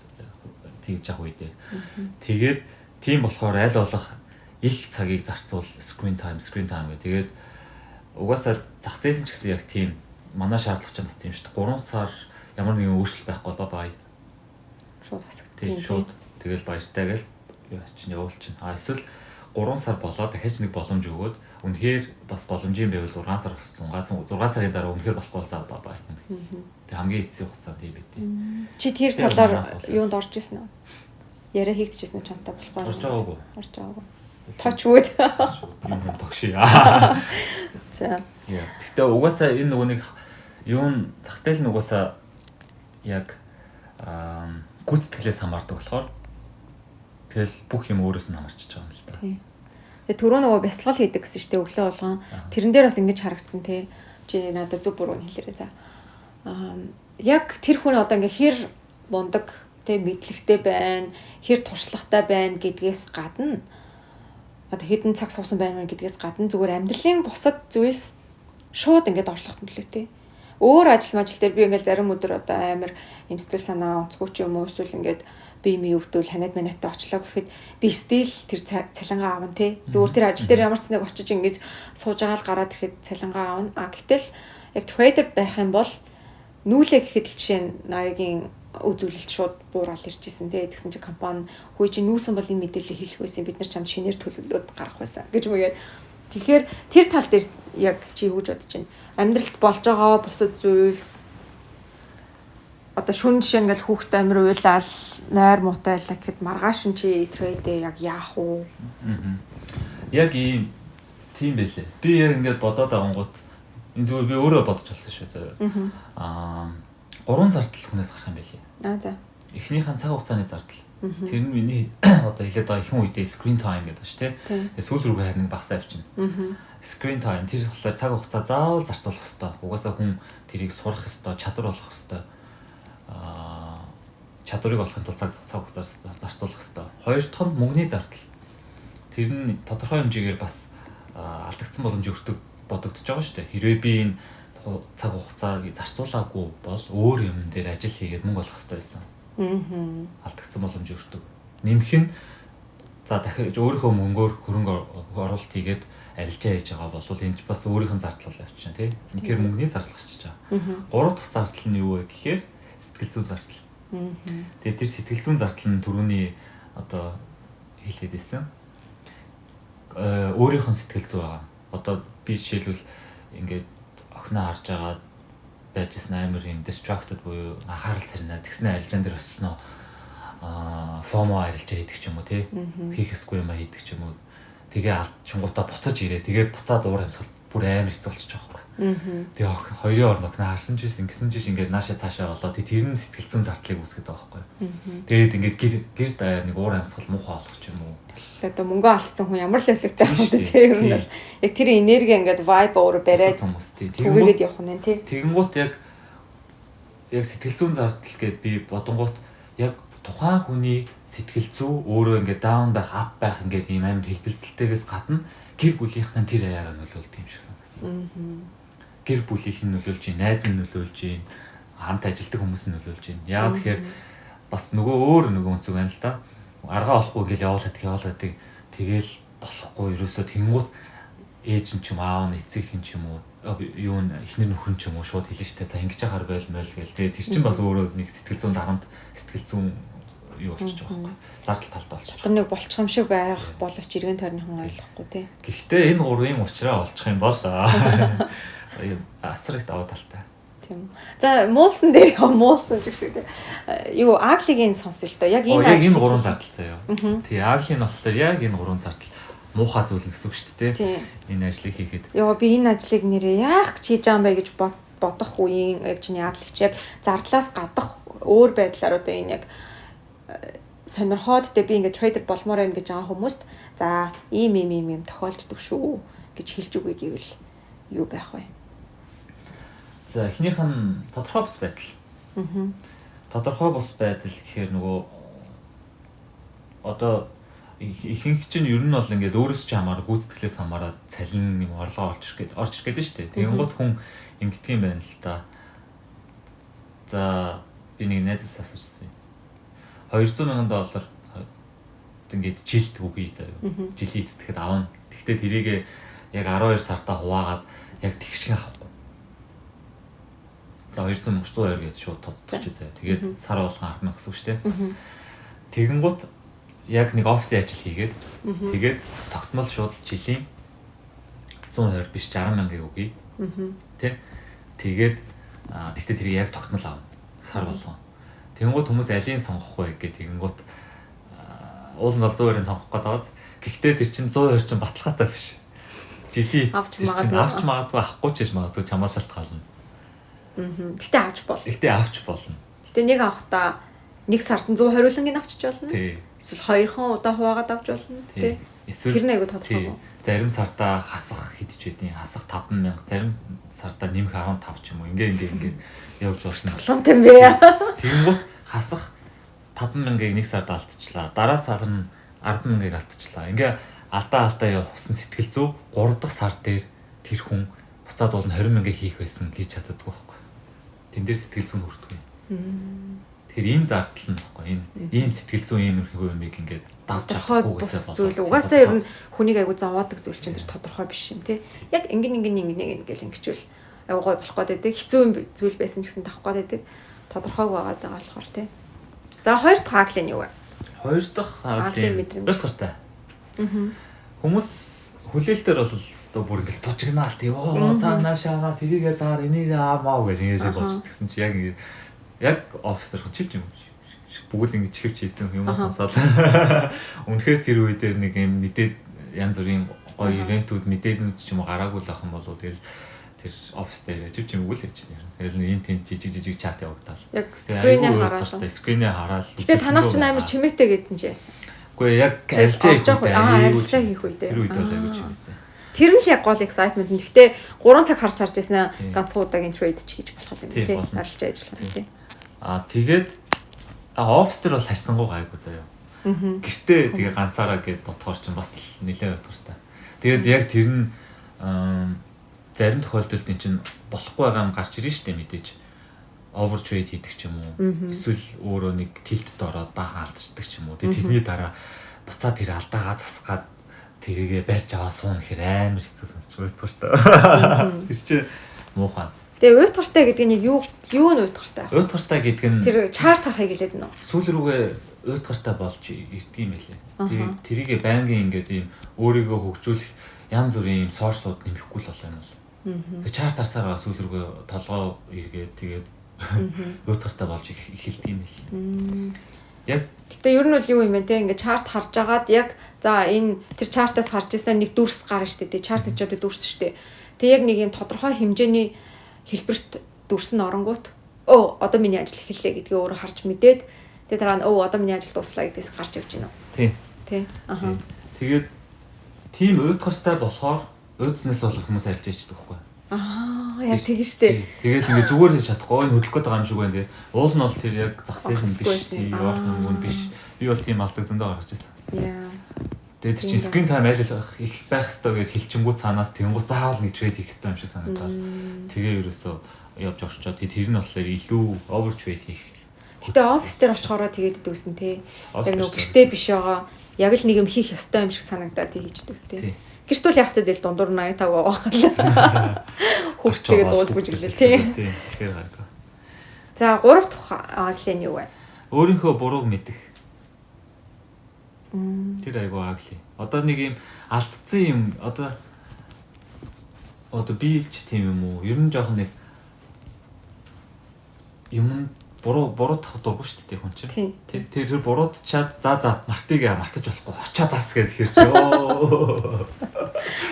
Тэгж явах үедээ. Тэгээд тийм болохоор аль болох их цагийг зарцуул screen time гэх. Тэгээд угаасаа зах зээл нь ч гэсэн яг тийм манай шаардлага ч бас тийм шүү дээ. 3 сар ямар нэгэн өөрчлөлт байхгүй бай. Шууд хасагд. Тийм шууд тэгэл баяртай гэл чинь явуулчихна. Эсвэл 3 сар болоод дахиж нэг боломж өгөөд үнэхээр бас боломжийн байвал 6 сар болсон. 6 сарын дараа үнэхээр болохгүй бол заа бай. Тэг хамгийн эцсийн хугацаанд тийм байт. Чи тэр талаар юунд орж исэн үү? Яриа хийгдчихсэн үү чамтай болохгүй. Орж байгаагүй. Touch wood. Юм тогши. За. Гэхдээ угаасаа энэ нөгөө нэг юун захтэл нь угаасаа яг гүйцэтгэлээс хамаардаг болохоор тэгэл бүх юм өөрөөс нь хамаарч байгаа юм л да. Тийм. Тэгээ түрүү нөгөө бясалгал хийдэг гэсэн чинь өглөө болгон тэрэн дээр бас ингэж харагдсан те. Чи надад зөв буруу хэлээрэй за. яг тэр хүн одоо ингээ хэр мундаг тэ мэдлэгтэй байна, хэр туршлагатай байна гэдгээс гадна одоо хэдэн цаг суусан байна гэдгээс гадна зүгээр амьдралын бусад зүйлс шууд ингээд орлогот нөлөөтэй. Өөр ажил дээр би ингээд зарим өдөр одоо амар эмсгэл санаа онцгүй ч юм уу эсвэл ингээд би ми өвдөл ханаад манайтай очлоо гэхэд би стил тэр цалингаа аавн тий. Зүгээр тэр ажил дээр ямар ч нэг очиж ингээд сууж байгаа л гараад ирэхэд цалингаа аавна. А гэтэл яг трейдер байх юм бол нүүлээ гэхэд л жишээ нь 80-ийн үзүүлэлт шууд буурал ирж исэн тий. Тэгсэн чинь компани хөөе чи нүүсэн бол энэ мэдээллийг хэлэх байсан. Бид нар чамд шинээр төлөвлөлөөд гарах байсан гэж мөгээд. Тэгэхээр тэр тал дээр яг чи юу гэж бодож байна? Амьдралд болж байгаа бусад зүйлс одоо шүн жишээ ингээл хүүхд амир уйлал нойр муутайлаа гэхэд маргааш нь чи трейдээ яг яах уу? Яг ийм тийм байлээ. Би яг ингээд бодоод авангууд энэ зүгээр би өөрөө бодож болсон шүү дээ. 3 зардал хүнээс гарах юм байлээ. За. Эхнийхэн цаг хугацааны зардал. Тэр нь миний одоо хэлээд байгаа ихэнх үедээ screen time гэдэг шүү дээ. Сүүл рүүгээ харин багасаа авчина. Screen time тэр болохоор цаг хугацаа заавал зарцуулах хэрэгтэй. Угаасаа хүн тэрийг сурах хэрэгтэй, чадвар олох хэрэгтэй. Чадварыг олохын тулд цаг хугацаа зарцуулах хэрэгтэй. Хоёр дахь нь мөнгөний зардал. Тэр нь тодорхой хэмжээгээр бас алдагдсан боломж өртөг бодогдож байгаа шүү дээ. Хэрвээ би энэ цаг хугацааг зарцуулаагүй бол өөр юм дээр ажил хийгээд мөнгө олох хэрэгтэй байсан. Алдагдсан боломж өртөг. Нэмэх нь за дахиж өөрийнхөө мөнгөөр хөрөнгө оруулалт хийгээд арилжаа хийж байгаа бол энэ ч бас өөрийнх нь зардал авчихна тий. Тэгэхээр мөнгөний зардал гарчиж байгаа. Гурав дахь зардал нь юу вэ гэхээр сэтгэл зүйн зардал. Тэгээд тэр сэтгэл зүйн зардал нь түрүүний одоо хэлээд байсан. Өөрийнх нь сэтгэл зүй байгаа. Одоо би жишээлбэл ингээд охиноо харж байгаа байжсэн амар юм distracted буюу анхаарал сарнаа тэгснэ арилжаан дээр очсноо FOMO арилжаа хийдэг ч юм уу тий. Хийх ёсгүй юм хийдэг ч юм уу. Тэгээ алдчихгуудаа буцаж ирээ. Тэгээ буцаад уур амьсгал бүр амар хэцүү болчих жоохоо. Тэгээ хоёрын орно охиноо харсан ч гэсэн ингээд наашаа цаашаа болоо тэр нь сэтгэл зүйн зардлыг үүсгэж байгаа байхгүй. Тэгээд ингээд гэр даяар нэг уур амьсгал муухай болох ч юм уу. Одоо мөнгө алдсан хүн ямар л өвлөгтэй юм бэ тий. Ер нь бол яг тэр энерги ингээд vibe өөр бариад түгээгээд явах нь тий. Тэгэнгუთ яг сэтгэл зүйн зардал гэдээ би бодонгууд яг тухайн хүний сэтгэл зүй өөрөө ингээд даун байх, ап байх ингээд ийм амар хэлбэлцэлтэйгээс гадна гэр бүлийнхэн тэр аяараа нөлөөлдөг юм шиг санагдав. Гэр бүлийнх нь нөлөөлж чинь, найз нь нөлөөлж чинь, хамт ажилладаг хүмүүс нь нөлөөлж чинь. Яагаад тэгэхээр бас нөгөө өөр нөгөө өнцөг байна л да. Аргаа олохгүй ингээл явуулаад тэгэл болохгүй ерөөсөө тэнгуут ээж нь ч юм аав нь эцэг хин ч юм уу юу н эхнэр нөхөр ч юм уу шууд хэлж штэ за ингэж яхаар байл гээл тэгээ тэр чинь бас өөрөө нэг сэтгэл зүйн дарамт сэтгэл зүйн юу болчих жоох байхгүй зардал талтай болчих. Тэр нэг болчих юм шиг байх боловч иргэн тойрныхан ойлгохгүй тий. Гэхдээ энэ гурвын уучраа олчих юм бол асрагт аваа талтай. Тийм. За муулсан дээр муулсан ч шиг тий. Юу Аглигийн сонсё л доо. Яг энэ гурван зардал заяа. Тий Агли нь болохоор яг энэ гурван зардал муухай зүйл гэсэн үг шүү дээ. Энэ ажлыг хийхэд. Йоо би энэ ажлыг нэрээ яах гэж хийж байгаа юм бэ гэж бодох үеийн яг чиний аглагч яг зардлаас гадах өөр байдлаар одоо энэ яг сонирхоод би ингээд трейдер болмоор юм гэж байгаа хүмүүст за ийм тохиолддог шүү гэж хэлж үгүй гэвэл юу байх вэ? За эхнийх нь тодорхой бус байдал. Тодорхой бус байдал гэхээр нөгөө одоо ихэнх чинь ер нь бол ингээд өөрөөс ч хамаараа гүйцэтгэлээс хамаараа цалин юм орлого орж ирэх гэдэг нь шүү дээ. Тэгэнгუთ хүн ингэдэг юм байна л да. За би нэг найзаас асуусан. $200,000 ингээд жилд үгүй заяа. Жилийн эцэтгэхэд авна. Гэхдээ тэрийг яг 12 сартаа хуваагаад яг тэгшгэ авахгүй. За 232 гэж шууд тодтолчих заяа. Тэгээд сар болгон харна гэсэн үг шүү дээ. Тэгэнгუთ яг нэг офисын ажил хийгээд тэгээд тогтмол шууд жилийн 120 биш 60,000 өгье. Тэ. Тэгээд тэгтээ тэрийг яг тогтмол авна. Сар болгон. Тэгэнгუთ хүмүүс алийг сонгох вэ гэнгუთ уул нь 120-ыг сонгох гэдэг. Гэхдээ тэр чинь 120 чинь баталгаатай биш. Жилийн авч магадгүй авахгүй ч гэж магадгүй чамаас шалтгаална. Гэтэ авч болно. Гэтэ нэг авахдаа нэг сард 120 лангийн авчиж болно. Тий. Эсвэл 2хан удаа хуваагаад авч болно тий. Эсвэл тэр нэг айгу тодорхой. зарим сартаа хасах хэдэж байдیں۔ Хасах 5,000, зарим сартаа нэмэх 15 ч юм уу. Ингээд явж болно. Толгомтой юм бэ. Тэгэнгүүт хасах 5,000-ыг нэг сард алдчихлаа. Дараа сар нь 10,000-ыг алдчихлаа. Ингээ алдаа явуулсан сэтгэл зүй 3 дахь сар дээр тэр хүн буцаад бол 20,000-ыг хийх байсан хийж чаддаггүй байхгүй. Тэн дээр сэтгэл зүй хүрдэггүй. Тэгэхээр энэ зардал нь байхгүй. Ийм сэтгэл зүй ийм юм ингээд тодорхой бус зүйл. Угаасаа ер нь хүнийг айгу зовоодаг зүйл чинь тэр тодорхой биш юм тий. Яг ингээл ингэчвэл айгу гой болох гээд байдаг. Хэцүү зүйл байсан ч гэсэн тавах гээд байдаг. Тодорхойг байгаад байгаа болохоор тий. За хоёр дахь хаглын юу вэ? Хоёр дахь хаглын мэдрэмж. Ойлгохтой. Хүмүүс хүлээлтээр бол өстой бүр ингээл бужигнаалт ёо цаанаашаа тэрийгээ заар энийг аамаа гэж ингэж болчихсон гэсэн чи яг офс дээр чивч юм бүгд ингэж чивч хийсэн юмас насаад үнэхээр тэр үе дээр нэг юм мэдээд янз бүрийн гоё ивентүүд мэдээднүүд ч юм уу гараагүй л ах юм болоо тэгэл тэр офс дээр чивч юм үгүй л хийж нэр. Тэгэл энэ тийм жижиг чат явагдал. Яг скринээ хараад. Гэтэ танаар ч амар чимээтэй гэдсэн чи яасан. Үгүй яг арилжаа хийх үедээ. Тэр үед бол аягүй чимээтэй. Тэр нь л яг гол excitement нь. Гэхдээ 3 цаг харж ирсэн ганцхан удаагийн trade ч хийж болох юм тий. Арилжаа ажиллах юм тий. Тэгээд офс дээр бол харьсангуй гайгүй заяа. Гэртээ тэгээ ганцаараа гээд бодохоор ч бас нэлээд бодгортой. Тэгээд яг тэр нь зарим тохиолдолд эн чинь болохгүй байгаа юм гарч ирж штэ мэдээж. Over trade хийдэг ч юм уу. Эсвэл өөрөө нэг tilted ороод баахан алдчихдаг ч юм уу. Тэгээд тэрний дараа буцаад тэр алдаагаа засгаад тэрийгэ барьж аваа суун гэхээр амар хэцүү сонсч уйтгар штэ. Тэр чинь муухан. Тэгээ уйтгартай гэдэг нь юу нь уйтгартай? Уйтгартай гэдэг нь тэр чарт харахыг хэлээд нөө. Сүүл рүүгээ уйтгартай болж ирдэг юм байлээ. Тэгээд тэрийгэ байнгын ингээд ийм өөрийгөө хөгжүүлэх янз бүрийн ийм сорсууд нэмэхгүй л болоо юм бол. Тэгээд чарт харсараа сүүл рүүгээ толгоо эргээд тэгээд уйтгартай болж эхэлдэг юм байлээ. Яг гэтээ ер нь бол юу юм бэ те ингээд чарт харж агаад яг за энэ тэр чартаас харж ирсэн нэг дүрс гарна штэ те чарт гэж одоо дүрс штэ. Тэг яг нэг юм тодорхой хэмжээний хэлбэрт дүрс нь оронгууд одоо миний ажил эхэллээ гэдгээ өөрөө харж мэдээд тэгээ дараа нь одоо миний ажил дуслаа гэдгээс гарч явж гинөө. Тий. Аха. Тэгээд тийм уйтгартай болохоор уйдснаас бол хүмүүс арилж ичдэг байхгүй. Яг тэгэн штэ. Тэгэл ингээ зүгээр хийж чадахгүй энэ хөдлөх гээд байгаа юм шиг байна. Уул нь бол тэр яг зах зээл нь биш. Юу биш. Би бол тийм алдаг зөндөө гаргаж ирсэн. Тэгээд чи screen time айл их байх хэрэгтэй гэж хэлчингүү цаанаас тэнгүү заавал нэг trade хийх хэрэгтэй юм шиг санагдаад. Тэгээ ерөөсөө явж орчоод тэр нь болохоор илүү over trade хийх. Гэтэ офис дээр очихороо тэгээд дүүсэн те. Яг нөгөө гэртээ биш байгаа. Яг л нэг юм хийх ёстой юм шиг санагдаад хийждэг үстэй. Гэрт бол явахтад л дундуур 85 байгаа. Хөрчтэйгээ дууд бүжиглээ тий. Тэгэхээр гайгүй. За 3 дахь аглын юу вэ? Өөрийнхөө бурууг мэдэх. Тэр айгүй агли. Одоо нэг юм алдсан юм одоо бийлж тийм юм уу? Ер нь жоох нэг юм буруудах дурггүй шүү дээ хүн чинь. Тэр буруудчаад за мартаж болохгүй. Очоо зас гэхээр чи ёо.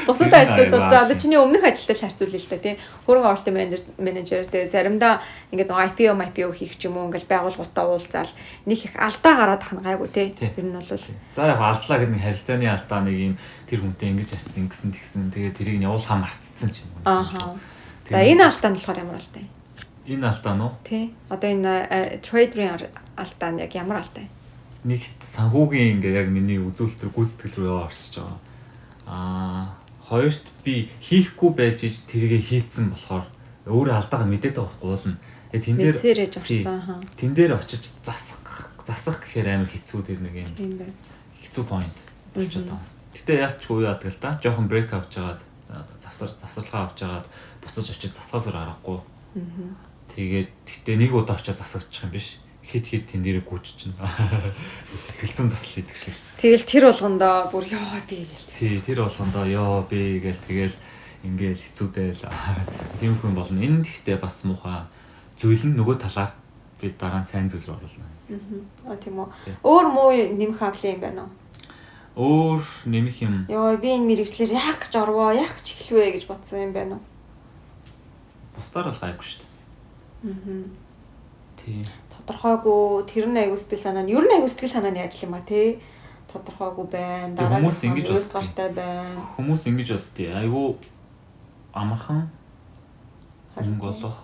Бусад ажлууд бол за чиний өмнөх ажилтай харьцуулъя л да тий. Хөрөнгө оруулалтын менежер тэгээ заримдаа ингээд IPO хийх ч юм уу ингээд байгууллагуудаа уулзаал нэг их алдаа гараад ах нь гайгүй тий. Тэр нь бол за яг алдлаа гэдэг нэг харилцааны алдаа нэг юм тэр хүнтэй ингэж харьцсан тэгсэн тэгээ тэрийг нь явуулахаа мартцсан ч юм уу. Ааха. За энэ алдаа нь болохоор ямар алдаа юм? Энэ алдаа нь уу? Тий. Одоо энэ трейдерийн алдаа нь яг ямар алдаа юм? Нэгт санхүүгийн ингээ яг миний үзүүлэлтэр гүйцэтгэл рүү яваа орсож байгаа. Хоёрт би хийхгүй байж ич тэргээ хийцэн болохоор өөрөө алдаагаа мэдээд байгаа байхгүй болно. Тэн дээр мэдсэрэж орсон. Тэн дээр очиж засах гэхээр амар хэцүү тэр нэг юм. Хэцүү point болчиход байгаа. Гэтэ яалчгүй яадаг л да. Жохон брейк авч жагаад завсарлага авч жагаад буцаж очиж засахаас аргагүй. Тэгээд гэтээ нэг удаа очиж засагчих юм биш. Хит тэн дээр гүйч чинь. Сэтгэлзэн засал хийдэг шиг. Тэгэл тэр болгондоо бүр ёо би гээл. Тий, тэр болгондоо ёо би гээл тэгэл ингээл хэцүүдэл. Тийм хүн болно. Энэ гэхдээ бас муухай зүйл нь нөгөө талаар би дараа нь сайн зүйл рүү оруулна. Тийм үү. Өөр муу нэмэх хаглын юм байна уу? Өөр нэмэх юм. Ёо би энэ мэрэгчлэр яах гэж орвоо, яах гэж эхлэвэ гэж бодсон юм байна уу? Бусдаар бол гайгүй шүү дээ. Тий. Тодорхойгүй тэр нь аягүй сэтгэл санаа нь ер нь аягүй сэтгэл санааны ажил юм а тий. тодорхойгүй байна. Тэгээ хүмүүс ингэж уйлгартай байна. Хүмүүс ингэж боддгийг айгүй амархан хөнгө болох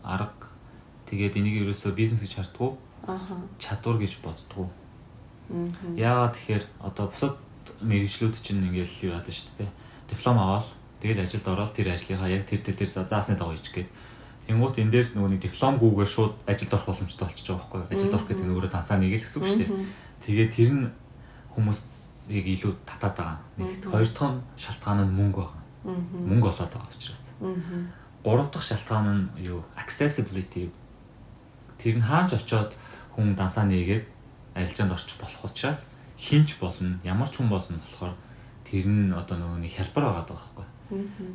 арга. Тэгээд энийг ерөөсөө бизнес гэж хардггүй. Чадвар гэж боддгоо. Яагаад тэгэхээр одоо бусад мэргэжлүүд чинь ингээл юу яадаг шүү дээ. Диплом аваад тэгэл ажилд ороод тэр ажлынхаа яг тэр заасны дагуу хийчих гээд. Тэнгуут энэ дээр нөгөө нэг дипломгүйгээр шууд ажилд орох боломжтой болчихж байгаа байхгүй юу? Ажилд орох гэдэг нь өөрөө дансаа нэг л гэсэн үг шүү дээ. Тэгээд тэр нь хүмүүсийг илүү татаад байгаа. Нэгт хоёр дахь нь шалтгаан нь мөнгө байгаа. Мөнгө болоод байгаа учраас. Гурав дахь шалтгаан нь юу? Accessibility. Тэр нь хаанч очиод хүн дансаа нээгээд арилжаанд орчих болох учраас хинч болно, ямар ч хүн болно болохоор тэр нь одоо нөгөө нэг хялбар байгаа даа байхгүй.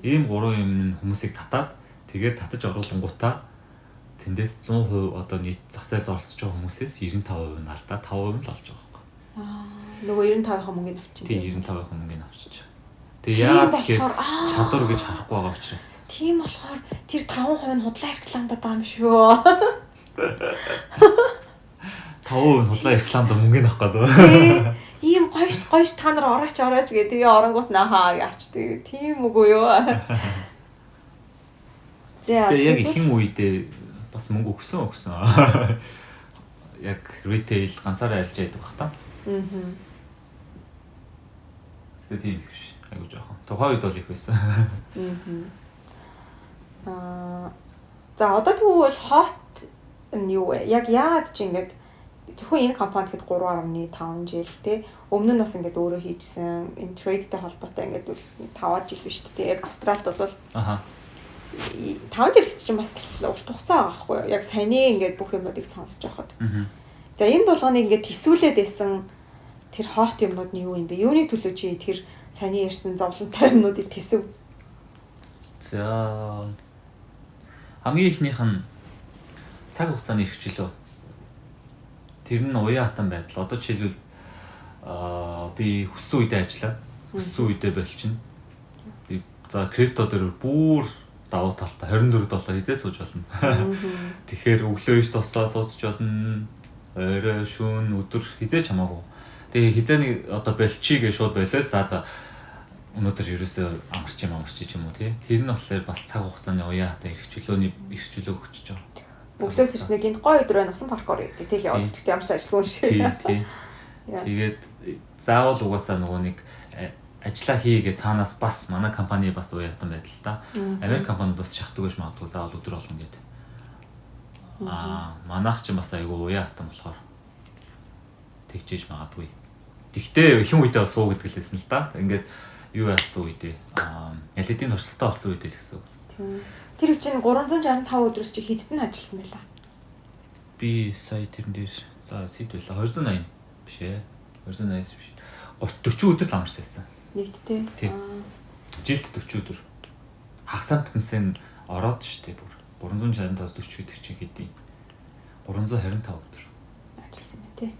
Ийм гурван юм нь хүмүүсийг татаад тэгээд татаж оруулангуудаа тэндээс 100% одоо нийт зах зээлд оролцож байгаа хүмүүсээс 95% нь алдаа 5% нь л олж байгаа байхгүй. Нөгөө 95%-ийн мөнгөний авчих. Тийм 95%-ийн мөнгөний авчиж. Тэгээ яагаад тэгэхээр чадвар гэж харахгүй байгаа учраас. Тийм болохоор тэр 5% нь худлаа рекламдаад байгаа юм шүү. 5% худлаа рекламд мөнгөний авах гэдэг. Ийм гойш та нар орооч гэдэг. Тэгээ оронгууд нахаа явч тэгээ тийм үгүй юу. Тэгээ яг ихэнх үедээ бас мөнгө өгсөн. Яг retail ганцаараа арилж яадаг бах та. Тэгээ тийм их биш. Айгуу жоохон. Тухайн үед бол их байсан. За одоо тэгвэл hot нь юу вэ? Яг яагаад ч ингэж зөвхөн энэ компанид 3.5 жил тий. Өмнө нь бас ингэж өөрөө хийжсэн. Энэ трейдтэй холбоотой ингэж 5 жил биш тий. Яг Австралид бол 5 жил чинь бас урт хугацаа байгаа байхгүй юу? Яг саяны ингэж бүх юмнуудыг сонсож байхад. За энэ болгоныг ингэж төсвүүлээд байсан тэр hot юмнууд нь юу юм бэ? Юуны төлөө чи тэр саяны ярьсан зовлонтой юмнуудыг төсөв? За хамгийн ихнийх нь цаг хугацааны эрхчлөө. Тэр нь уян хатан байдал. Одоо жишээлбэл би хүссэн үедээ ажиллаад хүссэн үедээ болчихно. Би за крипто дээр бүр давуу талтай $24 хизээ сууж болно. Тэгэхээр өглөө иш туслаа сууцч болно. Орой шөнө өдөр хизээч хамаагүй. Тэгээ хизээний одоо болчихъя гэж шууд болол за өнөөдөр ерөөсөө амарч юм уу тий. Тэр нь болохоор бас цаг хугацааны уян хатан эрхчлөөний эрхчлөө өгч байгаа. Өглөөс ирснэ гинт гой өдрөө нусан паркор тэгэл яваад тэгтээ ямар ч ажилгүй шиг. Тийм. Тэгээд заавал угаасаа нөгөө нэг ажиллаа хийгээ цаанаас бас манай компани бас уян хатан байдал та. Америк компанид бас шахдаг гэж магадгүй заавал өдөр болгон гэдэг. Манайх ч бас айгүй уян хатан болохоор тэгжээж магадгүй. Тэгтээ хэн үедээ бас суу гэдэг л хэлсэн л да. Ингээд юу яатсан үедээ ялидийн туршлагатай болсон үедээ л гэсэн. Тэр үчиг 365 өдрөөс чи хэдд нь ажилласан байлаа? Би сая тэрэн дээр за сэт байлаа 280 биш ээ. 280 биш. 40 өдөр л амарсан байсан. Нэгдтэй. Тийм. Жилд 40 өдөр. Хагас амтнасаа ороод штэ бүр 365 40 гэдэг чинь хэдий. 325 өдөр. Ажилласан байна тий.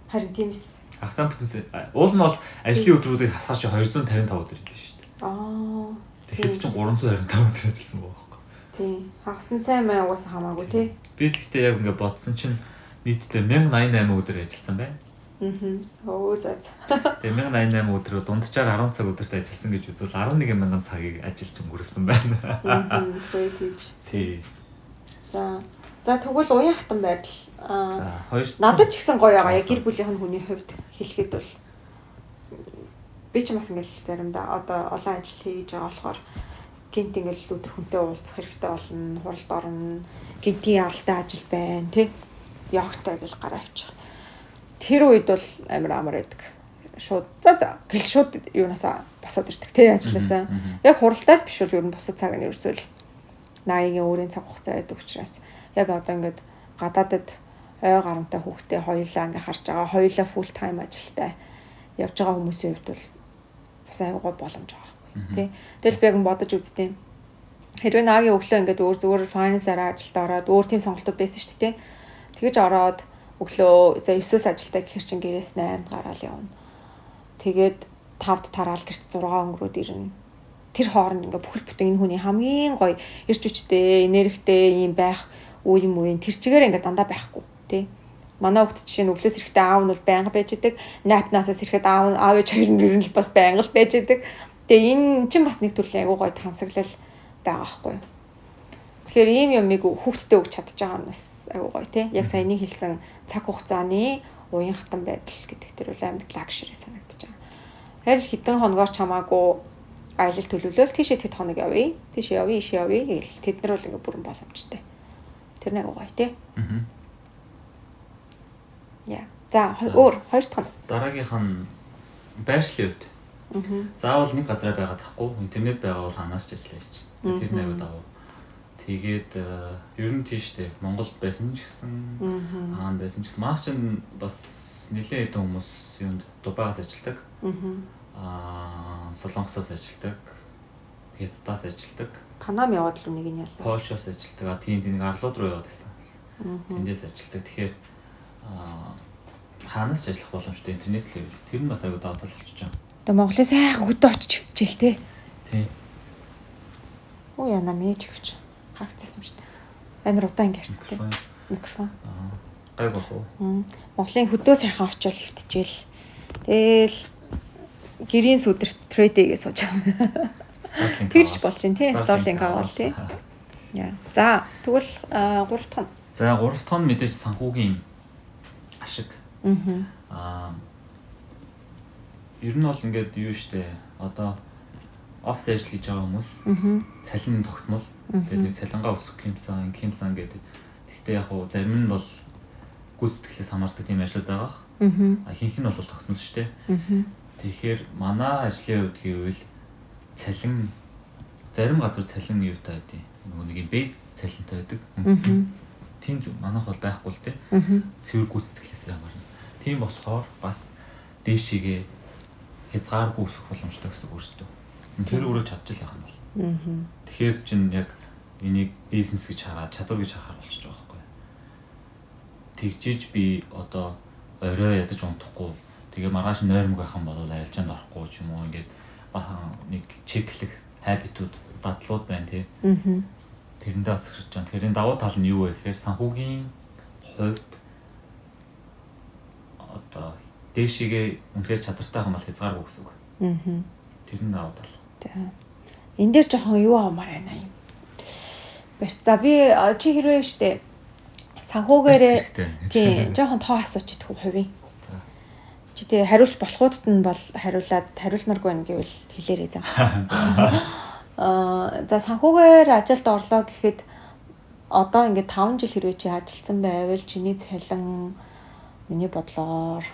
Харин тиймс. Хагас амтнасаа уул нь бол ажлын өдрүүдийг хасгаар чи 255 өдөр хийдэж штэ. Тэгэхээр чинь 325 өдөр ажилласан байгаа. Тийм. Хагас нь сайн маяг угаасаа хамаагүй тий. Би гэхдээ яг ингээд бодсон чинь нийтдээ 1088 өдөр ажилласан байна. Оо за. Тэгээ 1088 өдрөө дунджаар 10 цаг өдөрт ажилласан гэж үзвэл 11,000 цагийг ажиллаж өнгөрөөсөн байна. Great хийж. Тий. За тэгвэл уян хатан байдал. За хоёр надад ч гэсэн гоё байгаа. Яг гэр бүлийнх нь хүний хувьд хэлэхэд бол би ч бас ингээл заримдаа одоо олон ажил хийж байгаа болохоор гинт ингээл өдөр хүнтэй уулзах хэрэгтэй болно, хуралд орно, гинтийн яралтай ажил байна, тий. Ягтай гэж гараа авчих. Тэр үед бол амар байдаг. Шууд гэл шууд юунасаа босоод ирдэг тий ажилласаа. Яг хуралтай л биш бол ер нь босод цаг нь ерөөсөө л 80-ийн өөрийн цаг хугацаа байдаг учраас яг одоо ингээд гадаадд ой гарамтай хүүхдээ хоёулаа ингээ харж байгаа, хоёулаа full time ажилтай явж байгаа хүмүүсийн хувьд бол бас аюулгүй боломж байгаа. Тий. Тэгэл би яг бодож үзтiin. Хэрвээ нагийн өглөө ингээд зүгээр finance-аараа ажилд ороод өөр team сонголтууд байсан шүү дээ. Тэгэж ороод өглөө за 9-өөс ажилдаа гэхэр чин гэрээс 8-д гараал явна. Тэгээд 5-д тараал гэрт 6 өнгөрөөд ирнэ. Тэр хооронд ингээд бүхэл бүтэн энэ хүний хамгийн гоё эрч хүчтэй, энергитэй юм байх үе юм уу? Тэр чигээр ингээд дандаа байхгүй, тий. Манай хүүхд чинь өглөөс ирэхдээ аав нь бол байнга байж идэг. Найпнасаас ирэхэд аав ээж хоёр нь ер нь бас байнга л байж идэг. Тэгээ энэ чинь бас нэг төрлийн айгуу гоё тансаглал байгаа байхгүй юу. Тэгэхээр ийм юмыг хүүхдэд өгч чадчих байгаа нь бас айгуу гоё тий. Яг саяны хэлсэн цаг хугацааны уян хатан байдал гэдэг тэр үл амьд лагшри санагдаж байгаа. Харин хэдэн хоногоор чамаагүй аялал төлөвлөл тийшээ тэд хоног явъя. Тийшээ явъя, ийшээ явъя гэл тэд нар бол ингээ бүрэн боломжтой. Тэр нэг гоё тий. Яа. За өөр хоёр дахь нь дараагийнх нь байршлын үед. Заавал нэг газараа байгаад тахгүй интернет байгаа бол ханаас ч ажиллаж чинь. Тэр нэг удаа. Тэгээд ер нь тийштэй Монголд байсан ч гэсэн хаан байсан ч гэсэн маш ч бас нэлээд хэдэн хүмүүс юунд Дубайгаас ажилладаг. Солонгосоос ажилладаг. Хятадаас ажилладаг. Панам яваад л үнийг нь яллаа. Польшоос ажилладаг. Тийм нэг арлууд руу яваад байсан. Тэндээс ажилладаг. Тэгэхээр хаанаас ч ажиллах боломжтой интернет л байв. Тэр нь бас аюу давтал болчихж байгаа. Тэгээ Монголын сайхан хөдөө очиж хөвчээл те. Тийм. Оо яна мэж хөвч. Хаагцсан юм шүү дээ. Амар удаан гэрчтэй. Микрофон. Гайг бах уу? Монголын хөдөө сайхан очиж хөвтчихээл. Тэгэл гэрийн сүдэрт трейдэгээ сууж байгаа. Тэгж болж байна тий. Starlink аваад тий. Яа. За тэгвэл 3 дахь нь. За 3 дахь нь мэдээж санхүүгийн ашиг. Ер нь бол ингээд юу штэ одоо офс ажил хийж байгаа хүмүүс цалин тогтмол тэгэл нэг цалингаа өсгөх юмсан гэдэг. Гэхдээ яг хуу зарим нь бол гүйцэтгэлээс хамаардаг тийм ажлууд байгаа. Ихэнх нь бол тогтмол штэ. Тэгэхээр манай ажлын хувьд гэвэл цалин зарим газар цалин юутай байдیں۔ Нөгөө нэг бейс цалинтай байдаг. Тийм манайх бол байхгүй л тий. Цэвэр гүйцэтгэлээс хамаарна. Тийм болохоор бас дээшигээ хязгааргүй өсөх боломжтой гэсэн өөрсдөө. Тэр өөрөө чадчих л байгаа юм бол. Тэгэхээр чинь яг энийг бизнес гэж хараад чадвар гэж харах болчих жоох байхгүй. Тэгжиж би одоо орой ядаж унтахгүй тэгээ маргааш нойрмог байх юм бол арилжаанд орохгүй ч юм уу ингээд нэг чеклэх хабитууд дадлууд байна тий. Тэрэндээ бас хэрж байгаа. Тэгэхээр энэ давуу тал нь юу вэ гэхээр санхүүгийн хувьд одоо дээшигээ үнэхээр чадвартай хамаал хязгааргүй гэсэн үг. Тэр нь давуу тал. За. Энд дээр жоохон юу авмаар байна юм. За би чи хэрвээ штэ санхүүгээрээ тийм жоохон тоо асууч идэх хувийн. За. Чи тэгээ хариулж болохуудад нь бол хариулмааргүй байна гэвэл хэлээрэй за. За санхүүгээр ажилд орлоо гэхэд одоо ингээд 5 жил хэрвээ чи ажилласан байвал чиний цалин миний бодлоор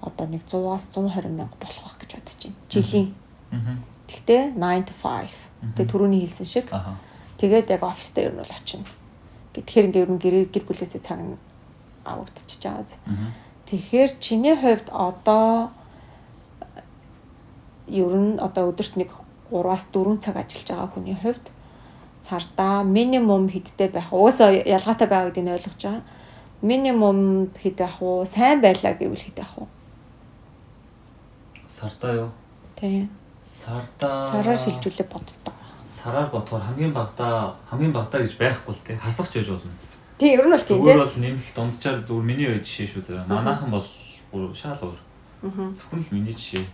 одоо нэг 100-аас 120 мянга болох байх гэж бодож байна. Жилийн. Гэхдээ 9 to 5. Тэгээ түрүүний хэлсэн шиг. Тэгээд яг оффистай ер нь бол очино. Тэгэхээр ингээд ер нь гэр бүлээсээ цаг авагдчихж байгаа. Тэгэхээр чиний хувьд одоо ер нь одоо өдөрт нэг 3-аас 4 цаг ажиллаж байгаа хүний хувьд сардаа минимум хэдтэй байх. Уусаа ялгаатай байгаа гэдгийг ойлгож байгаа. Минимум хэд байх уу? Сайн байлаа гэвэл хэд байх уу? Сардаа юу? Тийм. Сараар шилжүүлээ боддог. Сараар бодохоор хамгийн багтаа гэж байхгүй л тий. Хасах ч байж болно. Тийм, ер нь бол тийм тий. Зүгээр бол нэмэх дунджаар зүгээр миний үе жишээ шүү дээ. Манайхан бол шал өөр. Зөвхөн л миний жишээ.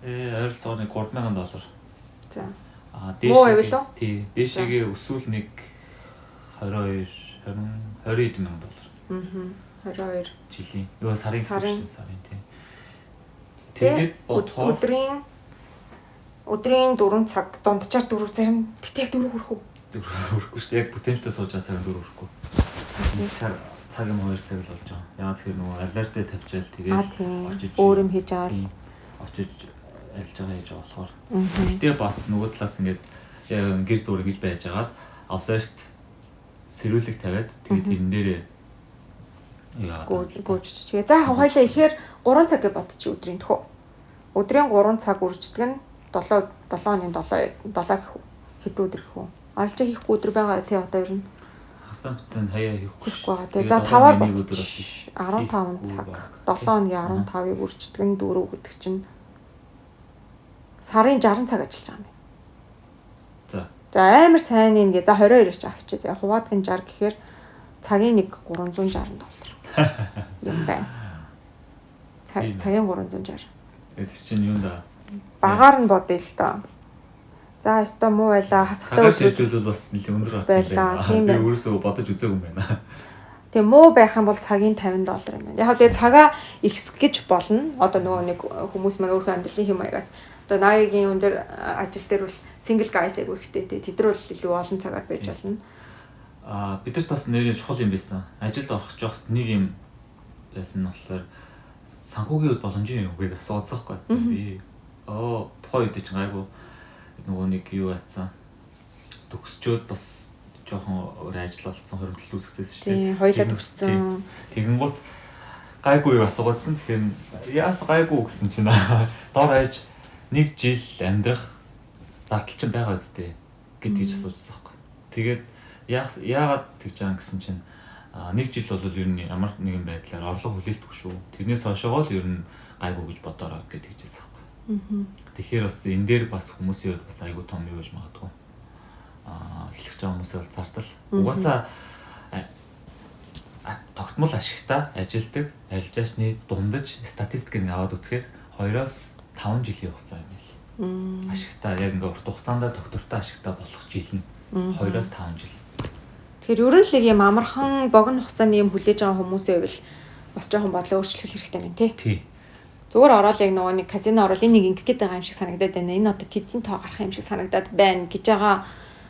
Ойролцоогоор нэг $3,000. За. Дээшээ. Тий. Дээшээгээ өсвөл нэг $22 $20,000. 22 жилийн. Юу сарын тий. Тэгээд өдрийн 4 цаг дунджаар 4 зарим тэгтээ 4 хүрэх үү? 4 хүрэхгүй шүү дээ. Яг бүтэмжтэй суужаа цаг 4 хүрэхгүй. Цаг юм 2 цаг л болж байгаа. Яагаад тэгэхээр нөгөө алертэ тавьчаал тэгээд очиж өөр юм хийж аваад очиж альж байгаа хийж байгаа болохоор. Гэтэ бас нөгөө талаас ингээд гэр зур ингэж байж байгаад алерт сэрүүлэг тавиад тэгээд энэ дээрээ гүйж. Тэгээ за хоёлаа ихээр 3 цаг гэж бодчих өдрийн төхөө. Өдрийн 3 цаг үрждэг нь 7 оны 7 гэх үү? Хэд өдөр гэх үү? Арилжаа хийхгүй өдөр байгаа тий одоо ер нь. Хасан бицэн хаяа хийхгүй байгаа. Тэгээ за 5-аар бодчих. 15 цаг. 7 хоногийн 15-ыг үрждэг нь 4 гэдэг чинь сарын 60 цаг ажиллаж байгаа юм. За амар сайн ингээ за 22-оор ч авчи. За хуваадгийн 60 гэхээр цагийн нэг $360. юм байна. Цагийн 360. Тэр чинь юм да. Багаар нь бодъё л доо. За өстой муу байла хасахтай үйлчүүд бол бас нэлээд өндөр байлаа. Тийм би байна. өөрөөсөө бодож үзээгүй юм байна. Тэгээ муу байх юм бол цагийн $50 юм байна. Яг тэгээ цагаа ихсгэж болно. Одоо нөгөө нэг хүмүүс маань өөрхөн амьдралын хэм маягаас одоо наагийн өндөр ажил дээр бол single guys айгүй ихтэй тий. Тэд нар бол илүү олон цагаар байж болно. Бид нар бас нэрээ чухал юм байсан. Ажилд орох гэж явахад нэг юм байсан нь болохоор санхүүгийн үед боломжийн юм гээд асуусан байхгүй. Би тухайн үед чинь гайгүй нөгөө нэг юу яатсан төгсчөөд бас жоохон өөр ажил болсон хоригдл үүсгэсэн шүү дээ. Тийм, хоёлаа төгссөн. Тэгэнгუთ гайгүй юу асуугаадсан. Тэгэхээр яас гайгүй гэсэн чинь дор хаяж 1 жил амьдрах зардал чинь байгаа үстэй гэдгийг асуужсан байхгүй. Тэгээд яагаад тэгж байгаа гэсэн чинь 1 жил бол ер нь ямар нэгэн байдлаар орлого хүлээлтгүй шүү. Тэрнээс хойшоо л ер нь гайгүй гэж бодоорой гэдэг хэлжсэн байхгүй. Тэгэхээр бас энэ дээр бас хүмүүсийн хувьд бас айгүй том юу гэж магадгүй. Эхлэж байгаа хүмүүсээ бол зардал. Угаасаа тогтмол ашигтай ажилдаг арилжаачны дундаж статистикийг аваад үзэхээр 2-5 жилийн хугацаа юм байл. Ашигтай яг ингээ урт хугацаанд доктортой ашигтай болох жил нь 2-5 жил. Тэгэхээр ер нь л ийм амархан богино хугацааны юм хүлээж байгаа хүмүүсийн хувьд бас жоохон бодлоо өөрчлөх хэрэгтэй юм тий. Зүгээр ороод яг нөгөө нэг казино орол энийг ингэх гээд байгаа юм шиг санагдаад байна. Энэ одоо тэдний тоо гарах юм шиг санагдаад байна гэж байгаа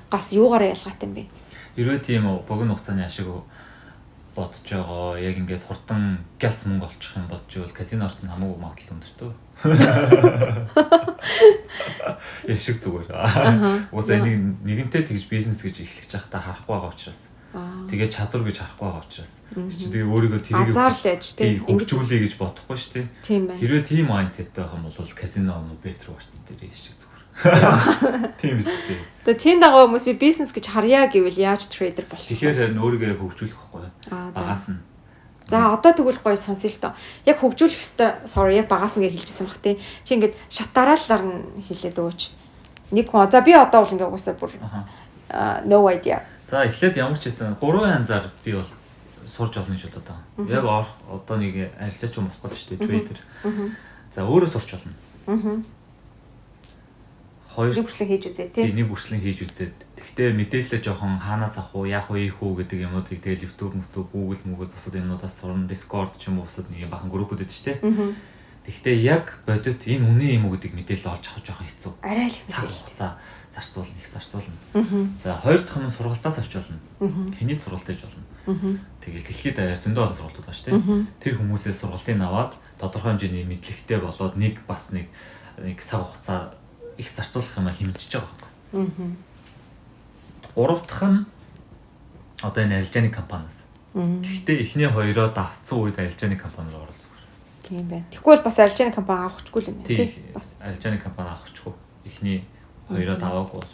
гас юугаараа ялгаатай юм бэ? Хэрвээ тийм богино хугацааны ашиг бодож байгаа яг ингээд хурдан галс мөнгө олчих юм бодож ивэл казино орсон хамаагүй магадлал өндөртөө. Яшиг зүгээр. Уусаа нэгэнтээ тэгж бизнес гэж эхлэж байхдаа харахгүй байгаа учраас. Тэгээ чадвар гэж харахгүй байгаа учраас. Чи тэгээ өөрийгөө тэрийг азаарлаж тийм хөгжүүлэе гэж бодохгүй шүү дээ. Тийм байна. Хэрвээ тийм майндсеттэй байх юм бол казино өмнө бетер барц дээр яшиг зүгээр. Тийм үстэй. Тэгээ тийм дагуу хүмүүс би бизнес гэж харьяа гэвэл яаж трейдер болох вэ? Тэгэхээр өөрийгөө хөгжүүлэх байхгүй. Багаас нь. За одоо тэгвэл гоё сонсё л доо. Яг хөгжүүлэх ёстой яг багаас нь гэж хэлжсэн баг тий. Чи ингээд шат дараалалаар нь хэлээд өгөөч. Нэг хүн за би одоо бол ингээд угаасаа бүр no idea. За эхлээд ямар ч байсан 3 янзаар би бол сурж олно шүү дээ. Яг одоо нэг арилжаач юм болох гэдэг шүү дээ трейдер. За өөрөө сурч олно. Хоёр бүрчлэн хийж үзээ тий. Нэг бүрчлэн хийж үзээд. Гэхдээ мэдээлэлээ жоохон хаанаас авах уу, яах вэ, ийх үү гэдэг юмнуудыг тэгэл YouTube, Google, бусад юмнуудаас сурна, Discord ч юм уу бусад нэг бахан группүүд байдаг шүү дээ. Гэхдээ яг бодит энэ үнэн юм уу гэдгийг мэдээлэл олж авах жоохон хэцүү. Арай л мэдээлэл. За зарцуулна. За хоёр дахь нь сургалтаас авч болно. Хэний сургалт хийж болно. Тэгэл дэлхийд даяар зөндөө олон сургалтууд байна шүү дээ. Тэр хүмүүсээс сургалтыг аваад тодорхой хэмжээний мэдлэгтэй болоод нэг цаг хугацаа их зарцуулах юм хэмжиж байгаа байхгүй. Гурав дахь нь одоо энэ арилжааны компаниас. Гэхдээ эхний хоёроо давцсан үед арилжааны компанид орол зүгээр. Тийм байна. Тэгэхгүй бол бас арилжааны компани авахчгүй юм байна тий. Бас арилжааны компани авахчгүй. Эхний хоёроо даваагүй бол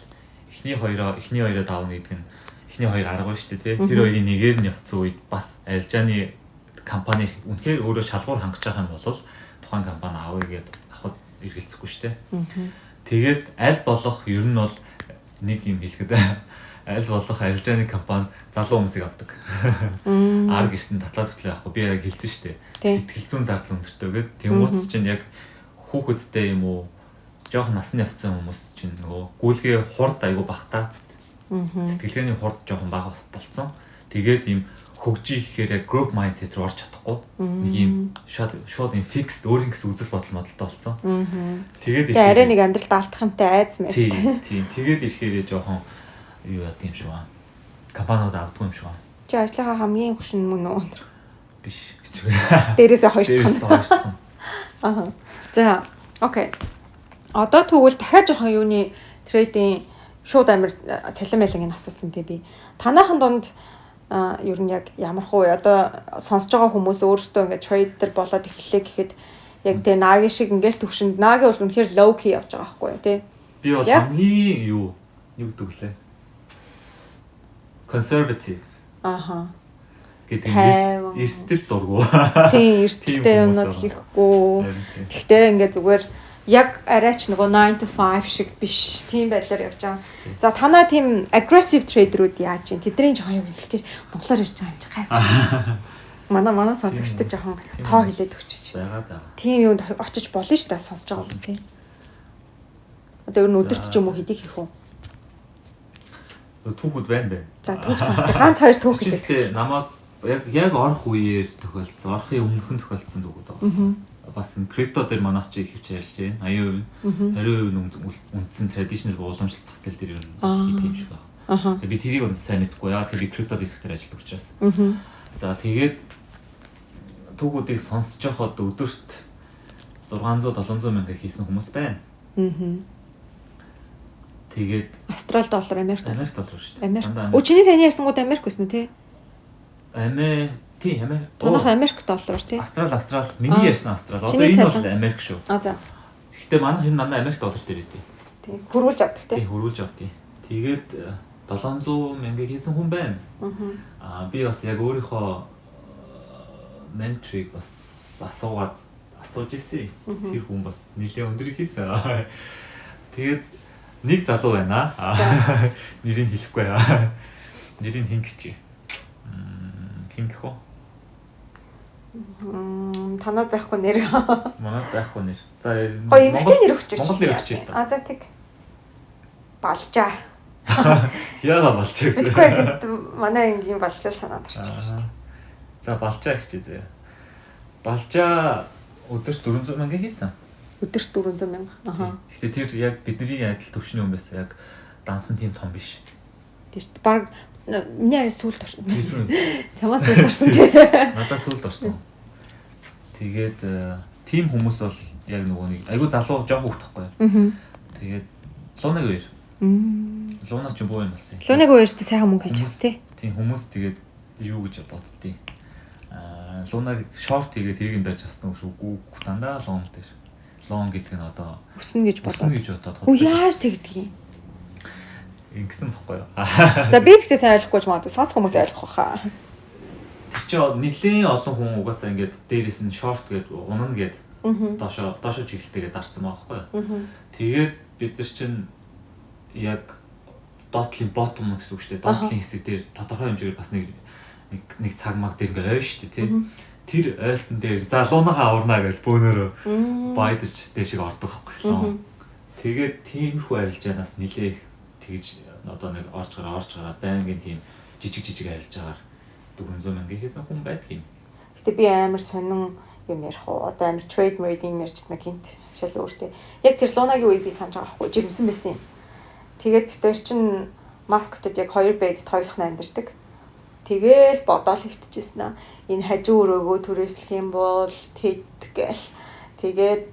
эхний хоёроо давна гэдэг нь эхний хоёр арга байна шүү дээ тий. Тэр хоёрын нэгээр нь явцсан үед бас арилжааны компани үнэхээр өөрөө шалгуур хангаж байгаа юм бол тухайн компани авъя гэдээ авахд эргэлзэхгүй шүү дээ. Тэгээд аль болох ер нь бол нэг юм хэлэхэд аль болох арилжааны компани залуу хүмүүсийг авдаг. Ар гişтэн татлаа төтлөө явахгүй би яг хэлсэн шүү дээ. Сэтгэл зүйн зардал өндөртэй гэдэг. Тэмүүц чинь яг хүүхэдтэй юм уу жоох насны явцсан хүмүүс чинь нөгөө гүйлгээ хурд айгу багтаа. Сэтгэлгээний хурд жоохон бага болцсон. Тэгээд ийм хөгжих гэхээр яг group mindset руу орж чадахгүй. Нэг ийм шууд ийм fixed өөрийн гэсэн үзэл бодол модалтай болсон. Тэгээд арай нэг амьдралд алдах юмтай айдас мэт. Тийм. Тэгээд ирэхээр жоохон юу яа гэм шүү аа. Компаниуд авдаг юм шүү аа. Чи ажлынхаа хамгийн хөшин мөн үү? Биш гэж. Дээрээсээ хоёр дахь. За, окей. Одоо тэгвэл дахиад жоохон юуны трейдинг шууд амир цалин байлангийн асуусан тий би. Танайхан дунд ер нь яг ямар хуу одоо сонсож байгаа хүмүүс өөрсдөө ингээд трейдер болоод эхэллээ гэхэд яг тий наагийн шиг ингээд төвшөнд наагийн бол үнэхээр low key явж байгаа байхгүй тий. Би бол хамгийн юу гэдэг лээ. Conservative. Гэдэг эрсдэл дургу. Тийм эрсдэлтэй юмнууд хийхгүй. Гэхдээ ингээд зүгээр яг арайч нөгөө 9 to 5 шиг биш тийм байдлаар явж байгаа. За танаа тийм aggressive trader-ууд яаж юм? Тэдний жоохон юм хэлчихэж монголоор ярьж байгаа юм чи гай. Манай сонсогчдод жоохон тоо хэлээд өгчөөч. Байгаад байгаа. Тийм юунд очиж болно шүү дээ сонсож байгаа юм тийм. Одоо ер нь өдөрт ч юм уу хэдий хийх үү? Түүхүүд байна бэ. За түүх сонсох. Ганц хоёр түүх хэлээд. Гэхдээ намайг яг орох үеэр тохиолдсон, орохын өмнөхөн тохиолдсон түүхүүд байгаа. Бас энэ крипто дээр манайх чи ихвч ярьж байна. 80%, 20% үндсэн traditional уламжлалт зах зээл дээр ер нь тийм шиг байна. Би тэрийг сайн мэдгүй. Яг тэр крипто диск дээр ажилладаг учраас. За тэгээд түүхүүдийг сонсож байхад өдөрт 600-700 мянга хийсэн хүмүүс байна. Тэгээд Австрали доллар, Америк доллар шүү дээ. Америк. Чиний сайн ярьсангууд Америк гэсэн үү те? Америк. Танах Америк доллар тий. Австрал. Миний ярьсан Австрал. Одоо энэ бол Америк шүү. За. Гэхдээ манайх энэ дандаа Америк доллар дээр идэв. Тий. Хөрвүүлж авдаг тий. Тий, хөрвүүлж авдیں۔ Тэгээд 700 мянга хийсэн хүн байна. Би бас яг өөрийнхөө менторыг бас асууж ирсэн. Тэр хүн бас нэлээд өндөр хийсэн. Тэгээд нэг залуу байна. Нэрийг хэлэхгүй. Нэрийг хингэж. Хингэх үү? Танад байхгүй нэр. Манад байхгүй нэр. За гоё эмэгтэй нэр өгч. Монгол нэр өгч л да. За тэг. Балжаа. Яага балжаа гэсэн. Тэгэхгүй манай ангийн балжаа санаад орчихсон шүү дээ. За балжаа гэж зэ. Балжаа өдөрт 400 мянга хийсэн. Өдөрт 400 мянга. Гэхдээ тэр яг бидний адил төвшний хүн байсан. Яг дансан тийм том биш. Тийм шүү дээ. Бараг миний арай сүлд орсон. Чамаас сүлд орсон тий. Надад сүлд орсон. Тэгээд тийм хүмүүс бол яг нөгөө нэг айгу залуу жоох хөвтөхгүй. Тэгээд Лунаг үер. Лунаг ч боо юм болсон. Лунаг үертэй сайхан мөнгө хийж авс тий. Тийм хүмүүс тэгээд юу гэж боддتي. Лунаг шорт тэгээд тэрийг барьж авсан үгүй дандаа лон дээр. Лон гэдэг нь одоо өснө гэж бодоод. Үу яаж тэгдэг юм? Ингэсэн бохгүй юу? За би тэгтээ сайн ойлгохгүй ч магадгүй сонсох хүмүүс ойлгох байхаа. Тэр чинь нэлийн олон хүн угаасаа ингээд дээрээс нь шорт гэдэг унана гэдэг доошо чиглэлтэйгээ дарцсан байгаа байхгүй юу? Тэгээд бид нар чинь яг доотлын ботом гэсэн үг шүү дээ. Доотлын хэсэг дээр тодорхой хэмжээгээр бас нэг цаг маг дээр ингээд ойр шүү дээ тий. Тэр ойлтон дээр за луунахаа аварнаа гэж бөөнөрөө байдаж дэшиг ордог байхгүй юу? Тэгээд тиймэрхүү арилжаанаас нэлээ тэгж одоо нэг орж гараа байнгын тийм жижиг арилжаагаар 400 мянга хийсэн хүн байдаг юм. Гэтэ би амар сонин юм ярих уу? Одоо амар trade trading ярьжсэн гинт шал өөртөө. Яг тэр лунагийн үеийг би санаж байгаа байхгүй жирэмсэн байсан юм. Тэгээд битэр чин Москвад яг 2 бэд тойлохна амьдэрдэг. Тэгээл бодоол хөвтчихсэн аа. Энэ хажуу өрөөгөө түрээслэх юм бол тэд гээл. Тэгээд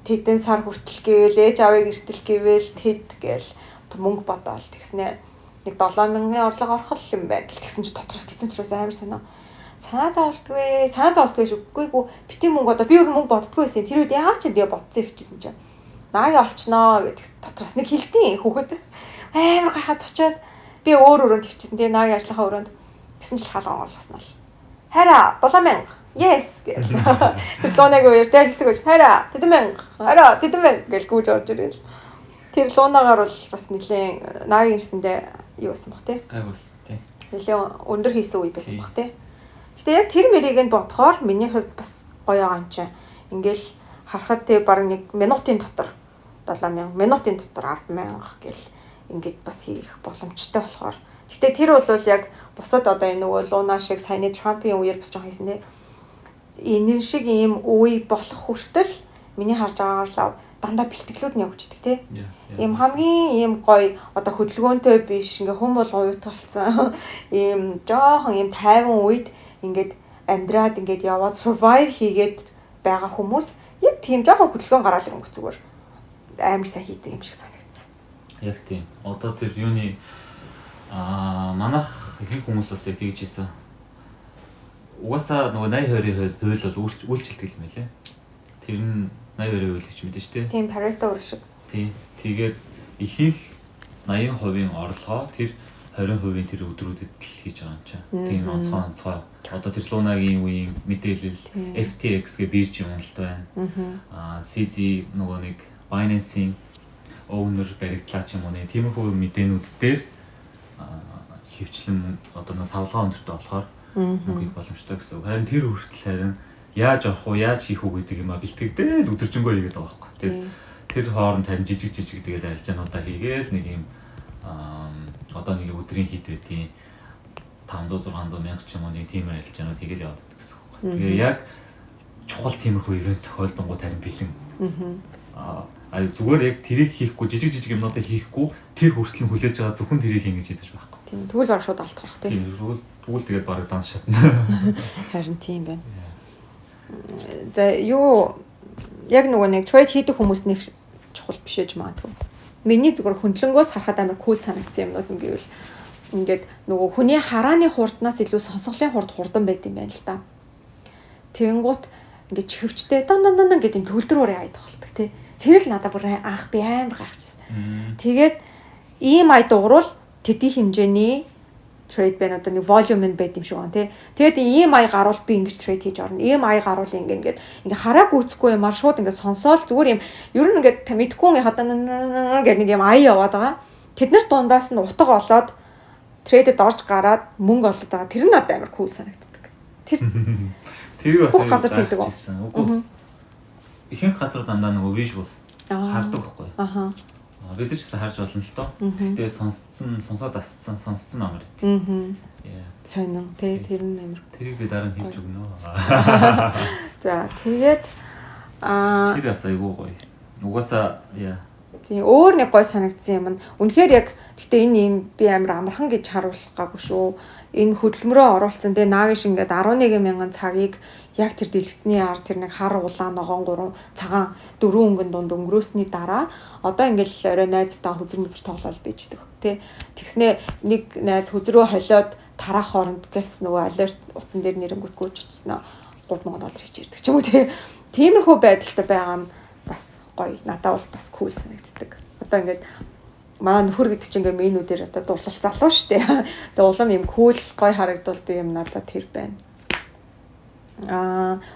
тэдэн сар хүртэл гэвэл ээж авыг эртэл гэвэл тэд гээл мөнгө бодоол тэгснэ. Нэг 7000-ны орлого орох юм байна гэсэн чи дотроос гизэнтрээс амар санаа. Санаа зовлтгүй шүггүйгүй битэн мөнгө одоо би өөр мөнгө боддггүй байсан. Тэр үед яагаад ч тэгээ бодсон хөвчихсэн чинь. Наагийн олчноо гэдэг дотроос нэг хилтийн хүүхэд амар гайхаад очиод би өөр өрөөнд хөвчихсэн. Тэгээ наагийн ажлынхаа өрөөнд гэсэн чил хаалган олгосноо л. Хараа 7000. Yes гэх. Тэр лунаг үер дэжсэг гэж хараа 7000 гэж гүйж орж ирэл. Тэр лунагаар бол бас нэлээд наагийн ирсэндээ юу байсан бох тий? Гайвс тий. Нэлээд өндөр хийсэн үе байсан бох тий. Гэтэ яг тэр мэрийг нь бодохоор миний хувьд бас гоё байгаа юм чинь. Ингээл харахад тий баг нэг минутын дотор 7000, минутын дотор 100000 гэл ингээд бас хийх боломжтой болохоор. Гэтэ тэр бол яг бусад одоо энэ нөгөө луна шиг саяны Трампын үеэр бас жоох хийсэн тий. Энэ шиг ийм үе болох хүртэл миний харж байгаагаар л дандаа бэлтгэлүүд нь явж идэг тий. Ийм хамгийн ийм гоё одоо хөдөлгөөнтэй биш ингээ хүн болгон уйтгалцсан ийм жоохон ийм тайван үед ингээд амьдраад ингээд яваад survive хийгээд байгаа хүмүүс яг тийм жоохон хөдөлгөөн гараал өнгө зүгээр амар сайн хийдэг юм шиг санагдсан. Яг тийм. Одоо тэр юуны манайх их хүмүүс бас яг тэгж хийсэн. Угаасаа нөгөө 80-20% хууль бол үйлчлдэг юм байлээ. Тэр нь 80-20% үйл гэж мэдэн штэ. Тийм Pareto өөр шиг. Тийм. Тэгээд ихэнх 80% орлогоо тэр 20% тэр өдрүүдэд л хийж байгаа юм чинь. Тийм онцгой. Одоо тэр лунагийн үеийн мэдээлэл FTX гэ бирж уналт байна. CZ нөгөө нэг Binance-ийн owner баригдлаа ч юм уу тиймэрхүү мэдээнүүд дээр хөвчлэн одоо нэг савлгаа өндөртэй болохоор мөнгө боломжтой гэсэн үг. Харин тэр хүртэл харин яаж орох уу, яаж хийх үү гэдэг юм а бэлтгэдэл өдөржингөө хийгээд байгаа байхгүй. Тэр хооронд харин жижиг тэгээд арилжаануудаа хийгээл нэг юм одоо нэг өдрийн хит байдгийн 500-600 мянга ч юм уу нэг тийм арилжаанууд хийгээл яваад байдаг гэсэн үг. Тэгээ яг чухал тиймэрхүү ивент тохиолдонгууд харин бэлэн. Зүгээр яг тэрийг хийхгүй жижиг юмнуудаа хийхгүй тэр хүртэл нь хүлээж байгаа зөвхөн тэрийг хийнэ гэж хэлж байхгүй. Тийм тэгвэл баг шууд алдах бах тийм. Тэгвэл тэгээд бараг данс шатна. Харин тийм байна. За юу яг нөгөө нэг трейд хийдэг хүмүүс нэг чухал биш ээж магадгүй. Миний зүгээр хөндлөнгөөс харахад амар кул санагдсан юмнууд нь гэвэл ингээд нөгөө хүний харааны хурднаас илүү сонсголын хурд хурдан байд юм байна л да. Тэгэнгუთ ингээд чихвчтэй дан гэдэг юм төгөлдрөөр яадаг болдог тий. Тэр л надад бүр анх би амар гайхчихсан. Тэгээд ийм ай дуурал тэдний хэмжээний трейд байна одоо нэг волюм нь байд юм шиг байна тий. Тэгээд ийм ай гаруул би ингэж трейд хийж орно. Ийм ай гаруул ингээд харааг үүсэхгүй юмар шууд ингээд сонсоол зүгээр юм ер нь ингээд мэдхгүй хадаа гэдэг нэг юм ай яваад байгаа. Тэд нар дундаас нь утга олоод трейдэд орж гараад мөнгө олоод байгаа. Тэр нь надад амар кул санагддаг. Тэр бас газар тэгдэг үү? Ихэнх газар дандаа нөгөө visual хардаг байхгүй. Бид ч гэсэн харж болно л доо. Гэтэ сонсоод асцсан амар. Сонин тий тэр нь амар. Тэрийг би дараа нь хэлж өгнө. За тэгээд тэр бас айгуу гоё. Угаасаа тийм өөр нэг гоё санагдсан юм нь үнэхээр яг гэтээ энэ юм би амар амархан гэж харуулах гаагүй шүү. Энэ хөдөлмөрөө оруулсан тэгээ наагиш ингээд 11,000 цагийг яг тэр дэлгэцний ар тэр нэг хар улаан ногоон 3 цагаан 4 өнгөн дунд өнгөрөөсний дараа одоо ингээд орой найзтаа хүзэр мүзэр тоглол bijдэг тий. Тэгснээ нэг найз хүзрөө холиод тараах хооронд гэс нөгөө алерт утсан дээр нэрэнгүүт гүйчихсэн $3,000 хийж ирдэг ч юм уу тий. Тиймэрхүү байдалтай байгаа нь бас гоё. Надад бол бас кул санагддаг. Одоо ингээд манай нөхөр гэдэг чинь ингээ менюдэр одоо дурлал залуу штэ. Тэгээ улам юм кул гоё харагдуулдаг юм надад тэр байна.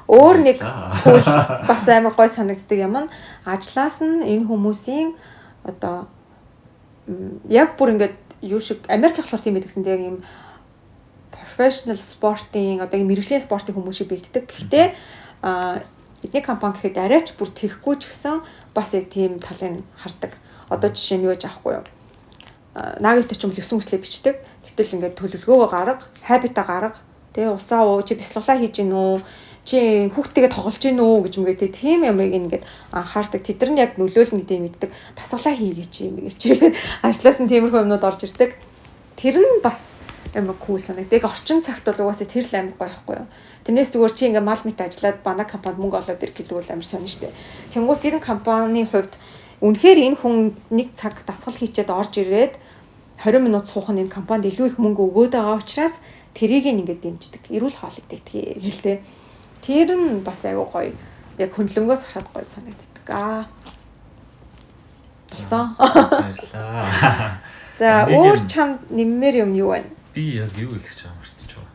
Өөр нэг кул бас амар гоё санагддаг юм нь ажлаас нь энэ хүмүүсийн одоо яг бүр ингээд юу шиг Америк болохоор тийм байдаг гэсэн. Тэгээ юм professional sporting одоо юм мэргэжлийн спортын хүмүүс шиг бэлддэг. Гэхдээ эдний компани гэхэд арайч бүр тэхгүй ч гэсэн бас яг тийм талыг хардаг. Одоо жишээ нь юу гэж аахгүй юу? Наагитай ч юм 9 үслээ бичдэг. Гэтэл ингээд төлөвлөгөөгөө гарга, хабита гарга. Тэгээ усаа уу, чи бяцлаглаа хийж гин үү? Чи хүүхдтэйгээ тоглож гин үү гэж мгээд тийм ямыг ингээд анхаардаг. Тэд нар яг нөлөөлнө гэдэг мэддэг. Тасгалаа хийгээч юм гээч. Ажлаас нь тиймэрхүү юмнууд орж ирдэг. Тэр нь бас амар кул санагддаг. Орчин цагт бол угаасаа тэр л амар гоёхгүй юу? Тэрнээс зүгээр чи ингээд мал мэт ажиллаад бана компанид мөнгө олоод ирэх гэдэг бол амар сонь штэ. Тэнгуут тэр компанийн хувьд үнэхээр энэ хүн нэг цаг дасгал хийчихэд орж ирээд 20 минут суух нь энэ компанид илүү их мөнгө өгөөд байгаа учраас тэрийг ингээд дэмждэг. Эрүүл хоолыг дэтгий гэлтэй. Тэр нь бас аюу гоё. Яг хөндлөнгөөс харахад гоё санагддаг. Болсон. Баярлаа. За өөр чамд нэммээр юм юу байна? Би яг юу хэлэх гэж байгаа юм шүү дээ.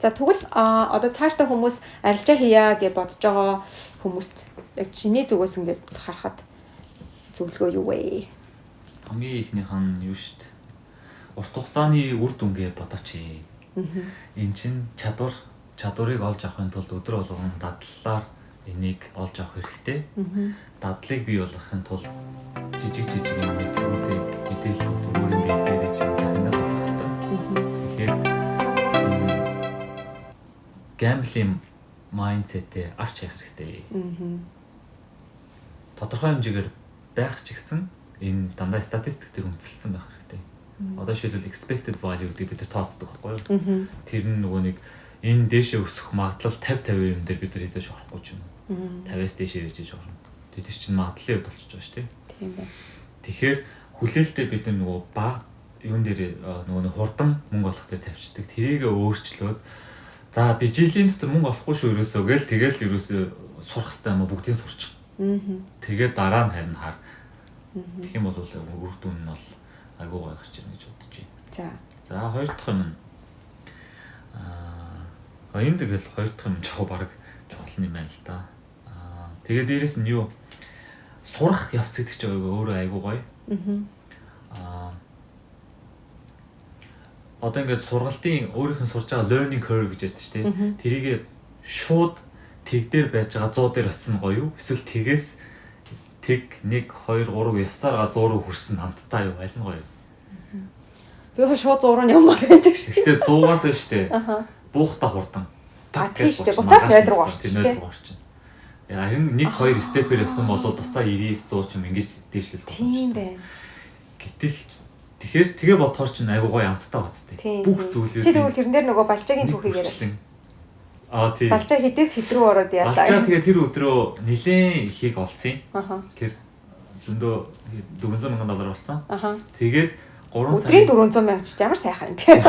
За тэгвэл одоо цаашдаа хүмүүс арилжаа хийя гэж бодож байгаа хүмүүст яг чиний зүгээс ингээд харахад зөвлөгөө юу вэ? Хамгийн ихнийх нь юу шүү дээ. Урт хугацааны үр дүнгээ бодооч. Энэ чинь чадварыг олж авахын тулд өдөр болгон дадлалаар энийг олж авах хэрэгтэй. Дадлыг бий болгохын тулд жижиг юм мэдээлэлүүд өөрийн бие дээр ч танаас авах хэрэгтэй. Тэгэхээр гэмблийн майндсетээ авч явах хэрэгтэй. Тодорхой хэмжээгээр байх ч гэсэн энэ дандаа статистик дээр үндэслэн байх хэрэгтэй. Одоо жишээлбэл expected value гэдэг бид нар тооцдог байхгүй юу? Тэр нь нөгөө нэг энэ дээшээ өсөх магадлал 50% юм дээр бид нар хийж орохгүй ч юм уу. 50-аас дээшээ хийж орно. Тэр чинь магадлалын хувьд болчихж байгаа шүү дээ. Тийм байна. Тэгэхээр хүлээлттэй бид нар нөгөө баг юун дээр нөгөө хурдан мөнгө олох дээр тавьчихдаг. Тэрийгэ өөрчлөөд за би жилийн дотор мөнгө олохгүй шүү ерөөсөө гэл тэгэл ерөөсөө сурах хэрэгтэй юм бүгдийг сурчих. Тэгээд дараа нь харин хар. Тэгэх юм бол үр дүн нь бол айгүй гоё гарч ирнэ гэж бодож байна. За хоёр дахь юм нь энэ тэгэл хоёр дахь юм жоо баг чухал юм байна л да. Тэгээд дээрэс нь юу сурах явц гэдэг чинь өөрөө айгүй гоё. одоо ингээд сургалтын өөрийнх нь сурж байгаа learning curve гэж ярьдаг шүү дээ. Тэрийг шууд тэг дээр байж байгаа 100 дээр очино гоё юу? Эсвэл тэгээс тэг 1 2 3 явсаар 100 руу хүрсэн хамтдаа юу? Аль нь гоё? Би шууд 100 руу явмаар байж шүү. Гэхдээ 100-аас нь шүү дээ. Буухта хурдан. Тийм шүү дээ. Буцаад 0 руу орчих шүү дээ. Харин 1 2 степээр явсан бол буцаа 90 100 ч юм ингэж дээшлэл. Тийм байна. Гэтэл тэгэхээр тэгээ бодохоор чинь айгуу гоё амттай бацтай. Бүх зүйлүүд. Чи тэгвэл тэрэн дээр нөгөө балжаагийн түүхийг яриач. Тийм. Балжаа хідээс хэд рүү ороод яалаа. Балжаа тэгээ тэр өдрөө нилээн ихийг олсон. Тэр зөндөө $400,000 болсон. Тэгээд 3 сарын өдрийн 400,000 ч ямар сайхан юм те.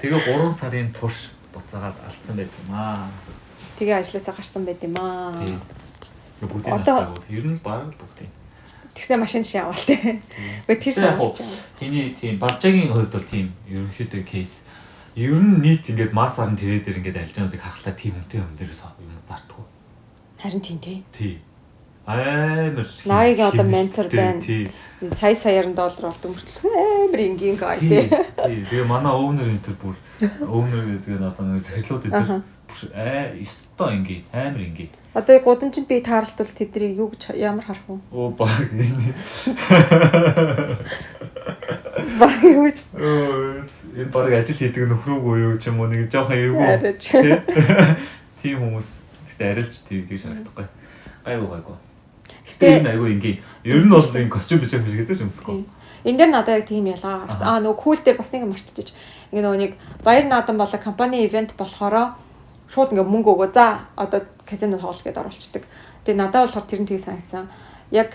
Тэгээ 3 сарын турш буцаагаад алдсан байт юм аа. Тэгээ ажлаасаа гарсан байт юм аа. Одоо ер нь баг бүгдээ. Тэгснэ машин шиг аваад те. Гэхдээ тэр санагдаж байна. Тэний тийм балжаагийн хувьд бол тийм ерөнхийдөө кейс. Ер нь нийт ингээд массаар нь тэрээр ингээд альжаануудыг харахлаа тийм үнэтэй юм дээр юм зартдаг. Харин тийм тий. Тий. Амар. Наагийн одоо ментор байна. Саяар $100 болд өмөртлөө амар энгийн гай тий. Тэгээ манай өвнөр энэ төр бүр өвнөр гэдэг нь одоо нэг сахилууд энэ өстой ингийн амар ингийн. Одоо гудамжинд би таарлтвал тэднийг юу гэж ямар харах вэ? Оо баг энэ. Баг юу гэж? Энэ баг ажил хийдэг нөхрөөгүй юу ч юм уу нэг жоохон эвгүй. Тийм хүмүүс гэхдээ арилж тийгж харагдахгүй. Гайгүй. Гэтэ энэ айгүй ингийн. Ер нь бол энэ костюм бичэх хэрэгтэй юм шиг. Энд дээр надад яг тийм ялгаа гарсан. Нөгөө кул дээр бас нэг марцчихж. Ингээ нөгөө нэг баяр наадам болоо компани ивент болохоро шууд ингээ мөнгө өгөө. За одоо казино тоглох гэдээ оруулцдаг. Тэгээ надад болохоор тэр нь тийг санагдсан. Яг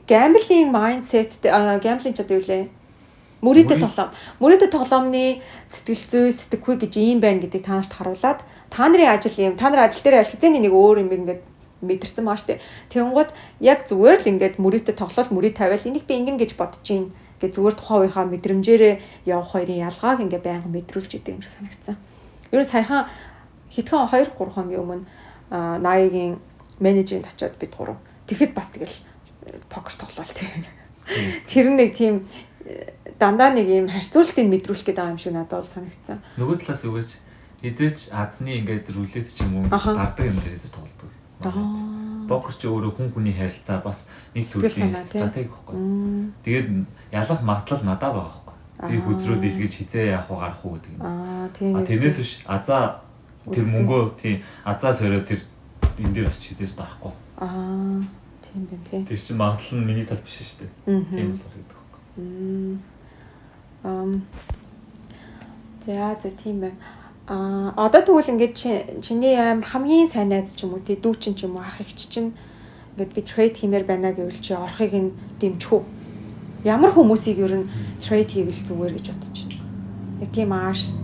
gambling mindset gambling ч одоо юу лээ? Мөрөдө тоглоомны сэтгэл зүй, сэтгэхүй гэж юм байна гэдгийг та нарт харуулад та нарын ажил юм. Та нар ажил дээр хязгааны нэг өөр юм ингээд мэдэрсэн маа штэ. Тэнгууд яг зүгээр л ингээд мөрөдө тоглол мөрөд тавиал энийг би ингэн гэж бодож гин гэ зүгээр тухайн үеийнхаа мэдрэмжээрээ явах хоёрын ялгааг ингээ байнга мэдрүүлж идэв юм шиг санагдсан. Ер нь саяхан хэдхэн 2-3 хоногийн өмнө Nike-ийн менежерд очиод бид гурав. Тэгэхэд бас тэгэл покер тоглоал тийм. Тэр нэг тийм дандаа нэг юм харьцуултыг мэдрүүлэх гэдэг юм шиг надад санагдсан. Нөгөө талаас юу гэж эзэж азны ингээд рулет ч юм уу гардаг юм дээр эзэж тоглодог. Покер ч өөрөө хүн хүний харилцаа бас нэг төрлийн стратеги байхгүй. Тэгээд ялах магадлал надад байгаа байхгүй. Тэгээд хөдрөө дийлгэж хизээ яах вэ гарах уу гэдэг юм. Тийм. Тэрнээс биш азаа тэр мөнгөө тийм азаа сороо тэр энэ дээр очиж хизээс дарахгүй. Тийм байна тийм. Тэр чинь магадлал нь миний тал биш шүү дээ. Тийм болохоор гэдэг байхгүй. За тийм байна. Одоо тэгвэл ингээд чиний амар хамгийн сайн найз ч юм уу тий дүү чин ч юм уу ах эгч чин ингээд би трейд хиймээр байна гэвэл чи орохыг нь дэмжих үү? Ямар хүмүүсийг ер нь трейд хийвэл зүгээр гэж бодож байна? Яг тийм ааш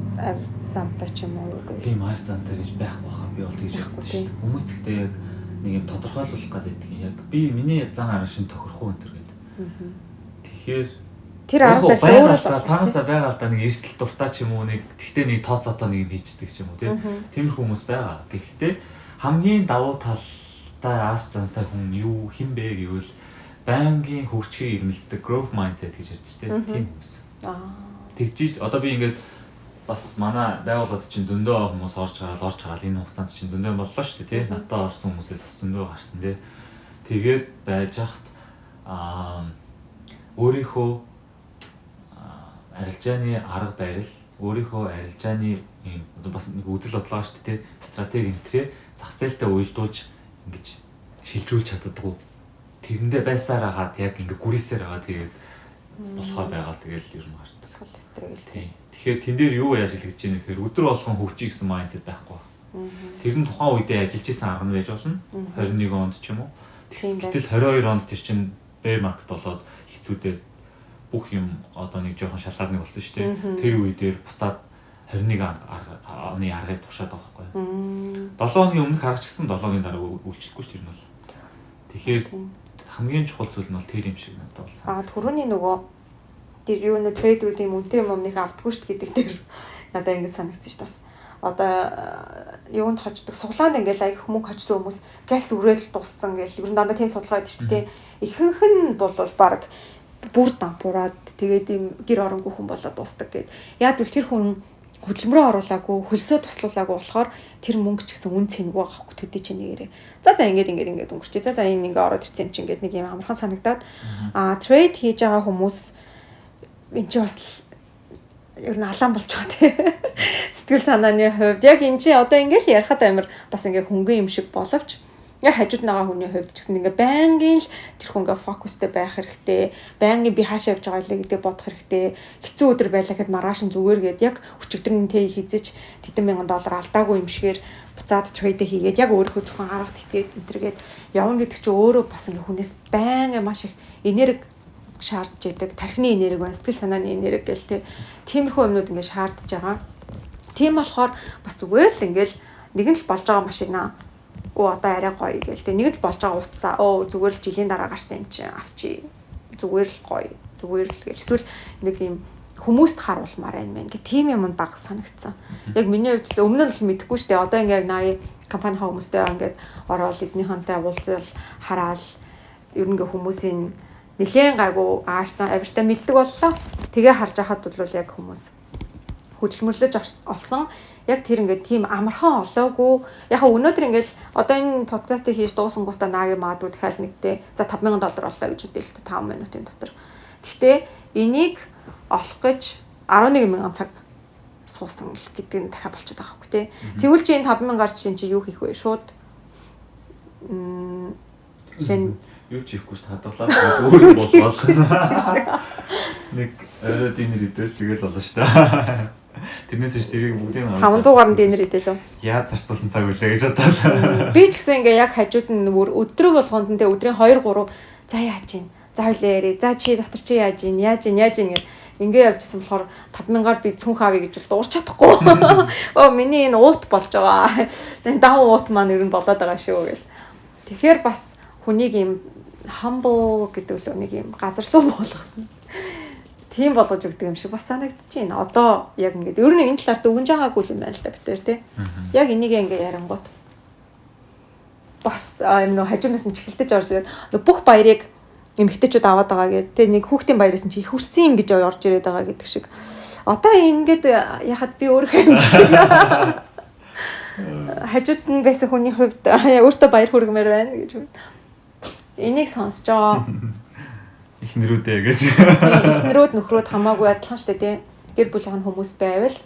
замтай ч юм уу гэвэл. Тийм ааш замтай гэж байхгүй хаа би бол тэгж бодож байна. Хүмүүс гэхдээ яг нэг юм тодорхойлуулах гэдэг юм. Яг би миний зан арга шин тохирох өнтер гэдэг. Тэгэхээр тэр арга барил өөрөө цаанаасаа байгаа л да нэг эрсдэл дуртай ч юм уу нэг тэгтээ нэг тооцоотоо нэг юм хийждэг ч юм уу тийм хүмүүс байгаа. Гэхдээ хамгийн давуу талтай ааш зантай хүн юу хэн бэ гэвэл байнгын хөгжихийг эрмэлздэг growth mindset гэж ярьж тийм хүмүүс. Тэгжиж одоо би ингээд бас манай байгууллагад чинь зөндөө хүмүүс орж гараад энэ хугацаанд чинь зөндөө боллоо шүү дээ тийм надад орсон хүмүүсээс бас зөндөө гарсан тийм тэгээд байж хат өөрийнхөө арилжааны арга барил өөрийнхөө арилжааны юм бас нэг үзэл бодлого шүү дээ стратеги энтрээ зах зээлтэй уялдуулж ингэж шилжүүлж чаддаггүй тэрэндээ байсаар хагаад яг ингэ гүрээсээр хагаад тэгээд болохоо байгаад тэгээд ер нь гардаг стратеги тэгэхээр тэн дээр юу яаж хэлгэж чинь гэхээр өдөр болгон хөгжиж гэсэн майндсет байхгүй тэр нь тухайн үедээ ажиллаж исэн арга нь байж болно 21 онд ч юм уу гэтэл 22 онд тэр чинь bear market болоод хэцүүдээ бүх юм одоо нэг жоохон шалгаарны болсон шүү дээ. Тэр үе дээр буцаад 21 оны аргыг туршаад байгаа байхгүй. 7 оны өмнөх харагчсан 7 оны дараа үйлчлэхгүй шүү дээ нь бол. Тэгэхээр хамгийн чухал зүйл нь бол тэр юм шиг надад болсон. Түрүүний нөгөө тэр юу нэ трейдерүүдийн үнэтэй юмныг авдаггүй шүү гэдэг дээр надад ингэ санагдсан шүү дээ. Бас одоо юунд хождог суглаанд ингээл аяг хүмүүг хожсон хүмүүс газ үрэл дууссан гэл ер нь дандаа тийм судалгаа байдаг шүү дээ. Ихэнх нь бол баг бүр дампуураад тэгээд ийм гэр оронгүй хүн болоод дуустдаг гэд. Яг л тэр хүн хөдөлмөрөө оруулаагүй, хөлсөө туслуулаагүй болохоор тэр мөнгө ч гэсэн үн цэнгүй байгаа хөөх төдий чинь нэрээ. За ингээд өнгөрчээ. За энэ ингээ ороод ирсэн юм чинь ингээд нэг юм амархан санагдаад трейд хийж байгаа хүмүүс энэ ч бас ер нь алаан болж байгаа тий. Сэтгэл санааны хувьд яг энэ чи одоо ингээл ярахад амир бас ингээ хөнгөн юм шиг боловч яг хажууд байгаа хүний хувьд ч гэсэн ингээ байнгын л тэр хүн ингээ фокустэй байх хэрэгтэй. Байнгын би хаашаа явж байгаа лээ гэдэг бодох хэрэгтэй. Хэцүү өдөр байлаа гэхэд маргааш нь зүгээр гээд яг өчигдрийн тэ хийзэж $100,000 алдаагүй юм шигээр буцаад трейд хийгээд яг өөрийнхөө зөвхөн арга тэтгээд энтергээд явна гэдэг чинь өөрөө бас ингээ хүнээс байнга маш их энерги шаардж идэг. Тархины энерги ба сэтгэл санааны энерги гэл тиймэрхүү юмнууд ингээ шаардж байгаа. Тийм болохоор бас зүгээр л ингээл нэг нь л болж байгаа машина одоо арай гоё гээл тэ нэг л болж байгаа утсаа зүгээр л жилийн дараа гарсан юм чинь авчи зүгээр л гоё зүгээр л гэл эсвэл нэг юм хүмүүст харуулмаар байна мэн гэ тийм юмд баг санагдсан. Яг миний хувьд өмнө нь л мэдэхгүй штэ одоо ингээ 80 компани хүмүүстэй ингээд ороод эднийхэнтэй уулзал хараал ер нь ингээ хүмүүсийн нэлээд гайгүй аашсан авиртаа мэддэг боллоо. Тэгээ харж байхад бол яг хүмүүс хөдөлмөрлөж олсон яг тэр ингээд тийм амархан олоогүй. Яг өнөөдөр ингээд одоо энэ подкастыг хийж дуусангуудаа наагийн магадгүй дахиад нэгдээ за $5,000 оллоо гэж үдээ л 5 минутын дотор. Гэхдээ энийг олох гэж 11,000 цаг суусан л гэдэг нь дахиад болчиход байгаа хөөх тий. Тэгвэл чи энэ 5,000-аар чи юу хийх вэ? Шууд жишээ юу ч хийхгүй ш хадгалаад өөрөө болгоол. Нэг орой динер идэл тэгэл болоо ш та. Тэрнээс ч тэрийг бүгдийг 500-аар динер идэл үү? Яа зарцуулсан цаг үлээ гэж бодлоо. Би ч гэсэн ингээ яг хажууд нь өдрөө болгонд нь өдрийн 2 3 за яаж ийн. За хоёлаа ярэ. За чи дотор чи яаж ийн гэх ингээ явжсэн болохоор 5,000-аар би цүнх авъя гэж бол дуурч чадахгүй. Миний энэ уут болж байгаа. Энэ давуу уут маань ер нь болоод байгаа шүү гэл. Тэгэхээр бас хүнийг юм humble гэдэг л нэг юм газарлуу болгосон. Тийм болгож өгдөг юм шиг бас санагдчихээн. Одоо яг ингээд ер нь энэ талаар дүгнж байгаагүй юм байна л да битэр тий. Яг энийг ингээ ярангууд бас юм нөө хажуунаас нь чихэлдэж орж ирээд бүх баярыг эмэгтэйчүүд аваад байгаа гэдэг. Тэ нэг хүүхдийн баяраас нь чи их хүрсэн гэж орж ирээд байгаа гэдэг шиг. Одоо ингээд яхад би өөрөө хэмждэг. Хажууд нь байсан хүний хувьд өөртөө баяр хүргэмээр байна гэж. Энийг сонсож байгаа эхнэрүүдээ гэж. Эхнэрүүд нөхрөөд хамаагүй адилхан шүү дээ тий. Гэр бүлийн хүмүүс байвал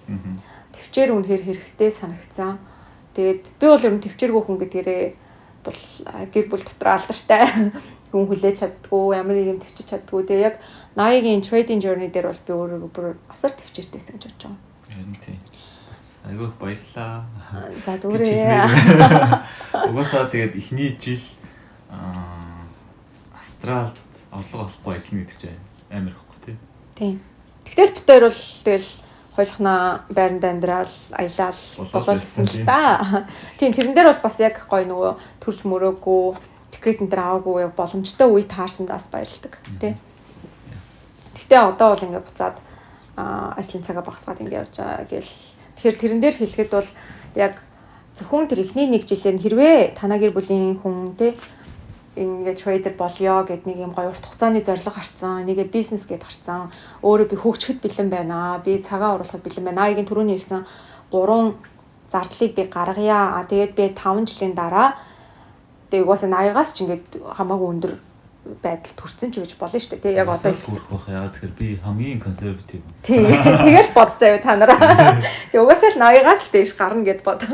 төвчээр үнэхээр хэрэгтэй санагцсан. Тэгээд би бол ер нь төвчээргүй хүн гэдгээрээ бол гэр бүл дотор алдартай хүн хүлээж чаддгүй, ямар нэг юм төвчж чаддгүй. Тэгээ яг 80-ийн trading journey дээр бол би өөрөө бүр асар төвчээртэйсэн гэж бодож байгаа. Харин тийм. Бас айгүй баярлаа. За зүгээрээ. Угаасаа тэгээд эхний жил Австралид орлого олохгүй ажиллана гэдэг чинь амар ихгүй тий. Тийм. Тэгтэл битээр бол тэгэл хойлохноо байранд амьдрал аялал болоолсон л да. Тийм тэрэн дээр бол бас яг гоё нөгөө төрж мөрөөгүй декрет энэ аваагүй боломжтой үе таарсандаас баярлдаг тий. Гэхдээ одоо бол ингээд буцаад ажлын цагаа багасгаад ингээд явж байгаа гэл. Тэгэхээр тэрэн дээр хэлэхэд бол яг зөвхөн тэр эхний 1 жилээр хэрвээ танаа гэр бүлийн хүн тий ингээд трейдер болёо гэд нэг юм гоё урт хугацааны зорилго харцсан, нэгэ бизнес гэд харцсан. Өөрөө би хөгжөхөд бэлэн байна. Би цагаа оруулахад бэлэн байна. Наагийн түрүүний хэлсэн 3 зардлыг би гаргая. Тэгээд би 5 жилийн дараа тэгээд угаасаа 80-аас ч ингээд хамаагүй өндөр байдал төрсэн ч гэж болно шүү дээ. Тэг яг одоо яагаад тэгэхээр би хамгийн консерватив. Тэгэл бодцоо та нараа. Тэг угаасаа л 80-аас л дээш гарна гэд бод.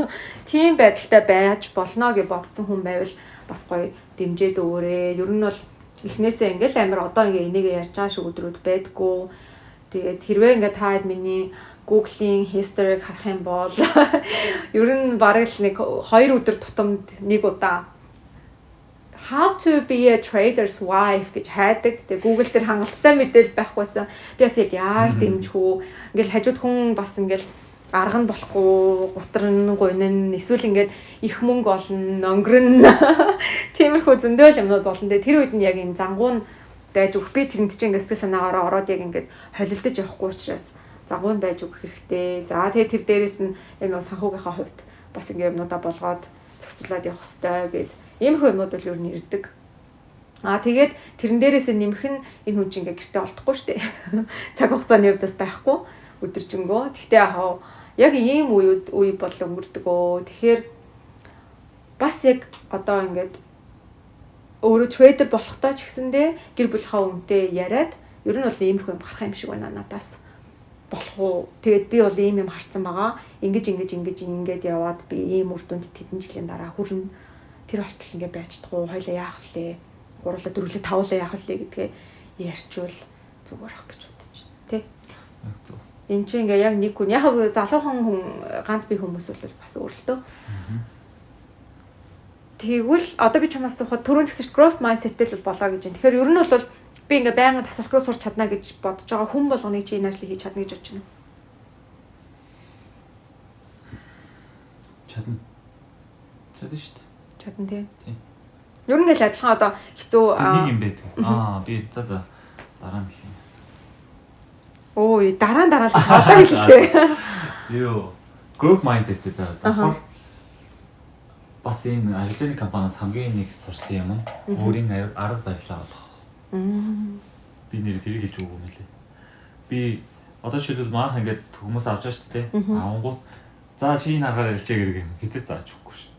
Тийм байдалтай байж болно гэж бодсон хүн байвал бас гоё дэмжээд өгөөрэй. Ер нь бол эхнээсээ ингээл амир одоо ингээ энийг ярьж байгаа шиг өдрүүд байдгүй. Тэгээд хэрвээ ингээ та миний Google-ийн history-г харах юм бол ер нь бараг л нэг 2 өдөр тутамд нэг удаа how to be a trader's wife гэж хайдаг. Тэгээ Google дээр хангалттай мэдээлэл байхгүйсэн. Би бас яг яаж дэмжих үү? Ингээл хажууд хүн бас ингээл арга нь болохгүй, гутран, гунин, эсвэл ингээд их мөнгө олно, өнгөрнө. Тиймэрхүү зөндөл юмнууд болно. Тэр үед нь яг юм зангуун байж өгөх. Би тэрэнд чинь ингээд санаагаараа ороод яг ингээд холилдож явахгүй учраас зангуун байж өгөх хэрэгтэй. За тэгээ тэр дээрээс нь яг нэг санхүүгийнхаа хувьд бас ингээд юмнуудаа болгоод зохицуулаад явах хэрэгтэй гэд. Иймэрхүү юмнууд бол ер нь ирдэг. Тэгээд тэрэн дээрээс нэмэх нь энэ хүн чинь ингээ гэртээ олдохгүй шүү дээ. Цаг хугацааны хувьд бас байхгүй өдөржингөө. Гэхдээ яг ийм үе бол өнгөрдөг. Тэгэхээр бас яг одоо ингээд өөрөө трейдер болохтой ч гэсэндээ гэр бүлийнхаа үнэтэй яриад ер нь бол иймэрхүү юм гарах юм шиг байна надаас. Болох уу? Тэгээд би бол ийм юм харсан байгаа. Ингээд яваад би ийм үр дүнд тэдэн жилийн дараа хүрнэ. Тэр болтол ингээд байж чадахгүй. Хоёлаа яах вэ? Гурлаа дөрвөлээ тавлаа яах вэ гэдгээ ярьчвал зүгээр ах гэж бодож байна. Тэ? Энд чинь ингээ яг нэг хүн яг залуухан хүн ганц бие хүмүүс бол бас өөрлөлтөө. Тэгвэл одоо би чамаас асуухад түрүүн гэсэн чинь growth mindset-тэй л болоо гэж байна. Тэгэхээр ер нь бол би ингээ байнга тасалхруу сурч чадна гэж бодож байгаа хүн болгоныг чи энэ ажлыг хийж чадна гэж бодож байна. Чадна шүү дээ. Чадна тийм. Ер нь л адилхан одоо хэцүү нэг юм байдаг. Би за дараа нь хэлье. Ой, дараа л одоо хэлээ. Юу, growth mindset-тэй заавал бас энэ арилжааны компаниас хамгийн нэг сурсан юм нь өөрийн арга барилаа олох. Би нэр тэрийг хэлж өгөө мөлий. Би одоо шилбэл маах ингээд хүмүүс авч байгаа шүү дээ. Авангууд за чи энэ аргаар арилжаа гэрэг юм хэзээ зааж өгөхгүй шүү.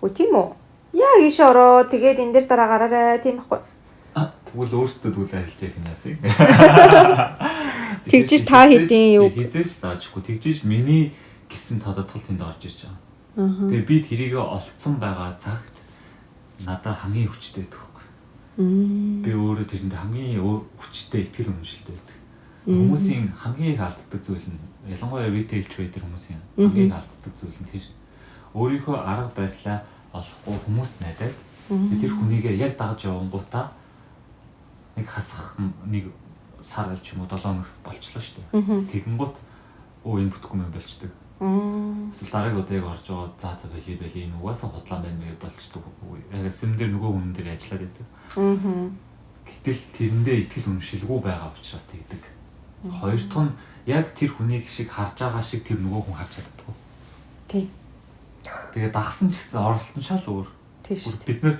Өө тийм үү? Яг ийш ороо тэгээд энэ дээр дараа гараарай тийм байхгүй. Тэгвэл өөрсдөө тэгвэл арилжаа гинэсэй. Тэгжиж та хэдийн юу? Хэзээч заажгүй. Тэгжиж миний гисэн тодотгол тэнд орж ирж байгаа. Тэгээ би тэрийг олцсон байгаа цагт надад хамгийн хүчтэй байдаг байхгүй. Би өөрөө тэрэнд хамгийн хүчтэй ихтгэл үнэмшилтэй байдаг. Хүмүүсийн хамгийн их алддаг зүйл нь ялангуяа retail trader хүмүүсийн хамгийн алддаг зүйл нь тэр өөрийнхөө арга барилаа олохгүй хүмүүс найдаад тэр хүнийгээ яг дагаж явангуудаа нэг хасах нэг сар ч юм уу 7 хоног болчихлоо шүү дээ. Тэгэнгუთ энэ бүтггүй юм болчдөг. Эсвэл дараагийн удаа орж байгаа за бали энэ угаасаа худлаа байна гэж болчдөг. Яг сэм дээр нөгөө хүн дээр ажиллаад байдаг. Гэтэл тэрэндээ ихтгэл үнэмшилгүй байгаа учраас тэгдэг. Хоёр дахь нь яг тэр хүнийг шиг харж байгаа шиг тэр нөгөө хүн харж чаддаг. Тийм. Тэгээ дагсан ч гэсэн оролт нь шал өөр. Бид нэр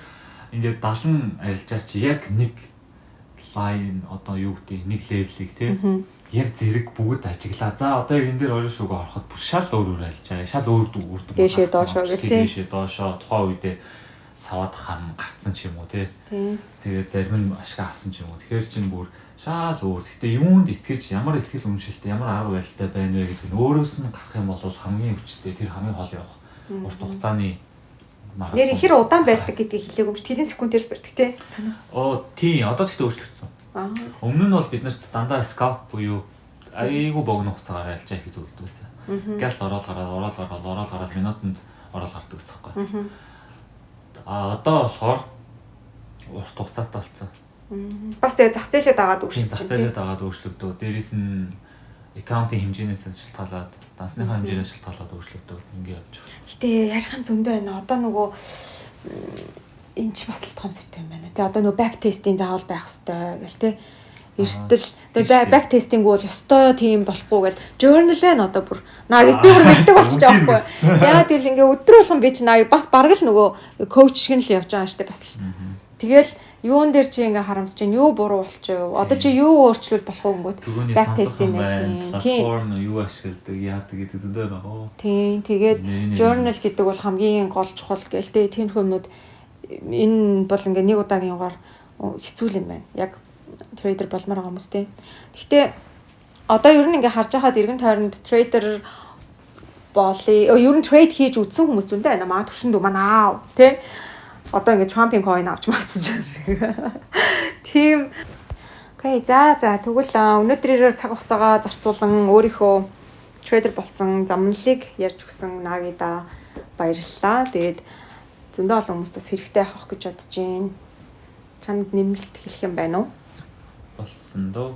ингээд 70 арилжаа чи яг нэг line одоо юу гэдэг нэг левелийг тийм яг зэрэг бүгд ажиглаа. За одоо яг энэ дээр орон шүүг ороход бүр шал өөр арилжаа. Шал өөр дүр. Дэшээ доошоо гэх тийм. Дэшээ доошоо тухайн үедээ савад хам гарцсан ч юм уу тийм. Тэгээ зарим нь ашиг авсан ч юм уу. Тэгэхээр чинь бүр шал өөр. Гэтэ юунд итгэж ямар ихтгэл үнэмшилтэй ямар арга барилтай байна вэ гэдэг нь өөрөөс нь гарах юм бол хамгийн хүчтэй тэр хамгийн хол явах. Урт хугацааны нэр ихэр удаан барьдаг гэдгийг хэлээг юм чи хэдэн секундээр барьдаг те. Тийм одоо тэгтээ өөрчлөгдсөн. Өмнө нь бол бид нарт дандаа скаут буюу айгүй богино хугацаагаар арилжаа хийх зүйлдэг байсан. Галс ороод гараад минутанд ороод гардаг гэсэн юм байна. Одоо болохоор урт хугацаатай болсон. Бас тэгээ зах зээлээ дагаад өөрчлөгдөв. Зах зээлээ дагаад өөрчлөгдөв. Дээрээс нь аккаунтын хэмжээнээс шалтгаалаад, дансныхаа хэмжээнээс шалтгаалаад өөрчлөгдөв. Ингээ явж байгаа. Гэтэ ярихын зөндөө байна. Одоо нөгөө энэ ч бас л том сэт юм байна. Тэгээ одоо нөгөө back testing заавал байх хэрэгтэй гэл те. Эрсдэл тэгээ back testing бол ёстой тийм болохгүй гэл journal байна одоо бүр. Наагийг би бүр мэддэг болчих жоохгүй. Яагаад гэвэл ингээ өдөр болгон би чи нааг бас бараг л нөгөө коуч шиг л явж байгаа штэ бас л. Тэгэл юун дээр чи ингээ харамсаж чинь юу буруу болчихв. Одоо чи юу өөрчлөл болох вэ гингүүд back testing нэх юм. Платформ юу ашигладаг яадаг гэдэг зөндөө байна. Тийм. Тэгээд journal гэдэг бол хамгийн гол чухал гээл те. Тийм хүмүүс энэ бол ингээ нэг удаагийн югаар хэцүү юм байна. Яг трейдер болмоор байгаа хүмүүс те. Гэхдээ одоо ер нь ингээ харж байхад эргэн тойронд трейдер болъё. Ер нь трейд хийж үзсэн хүмүүс зөндөө байна. Маа төрсөн дүү манаа те. Одоо ингээ Trump-ийн coin авч магцсан шиг. Тийм. Окей, за тэгвэл өнөөдрөөр цаг хугацаагаа зарцуулан өөрийнхөө трейдер болсон замналыг ярьж өгсөн Нагида баярлалаа. Тэгээд зөндөө олон хүмүүст бас хэрэгтэй авах гэж бодож байна. Чамд нэмэлт хэлэх юм байна уу? Болсон дөө.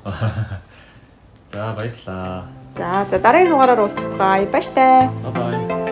За баярлалаа. За дараагийн дугаараар уулзцгаая. Баяртай. Bye bye.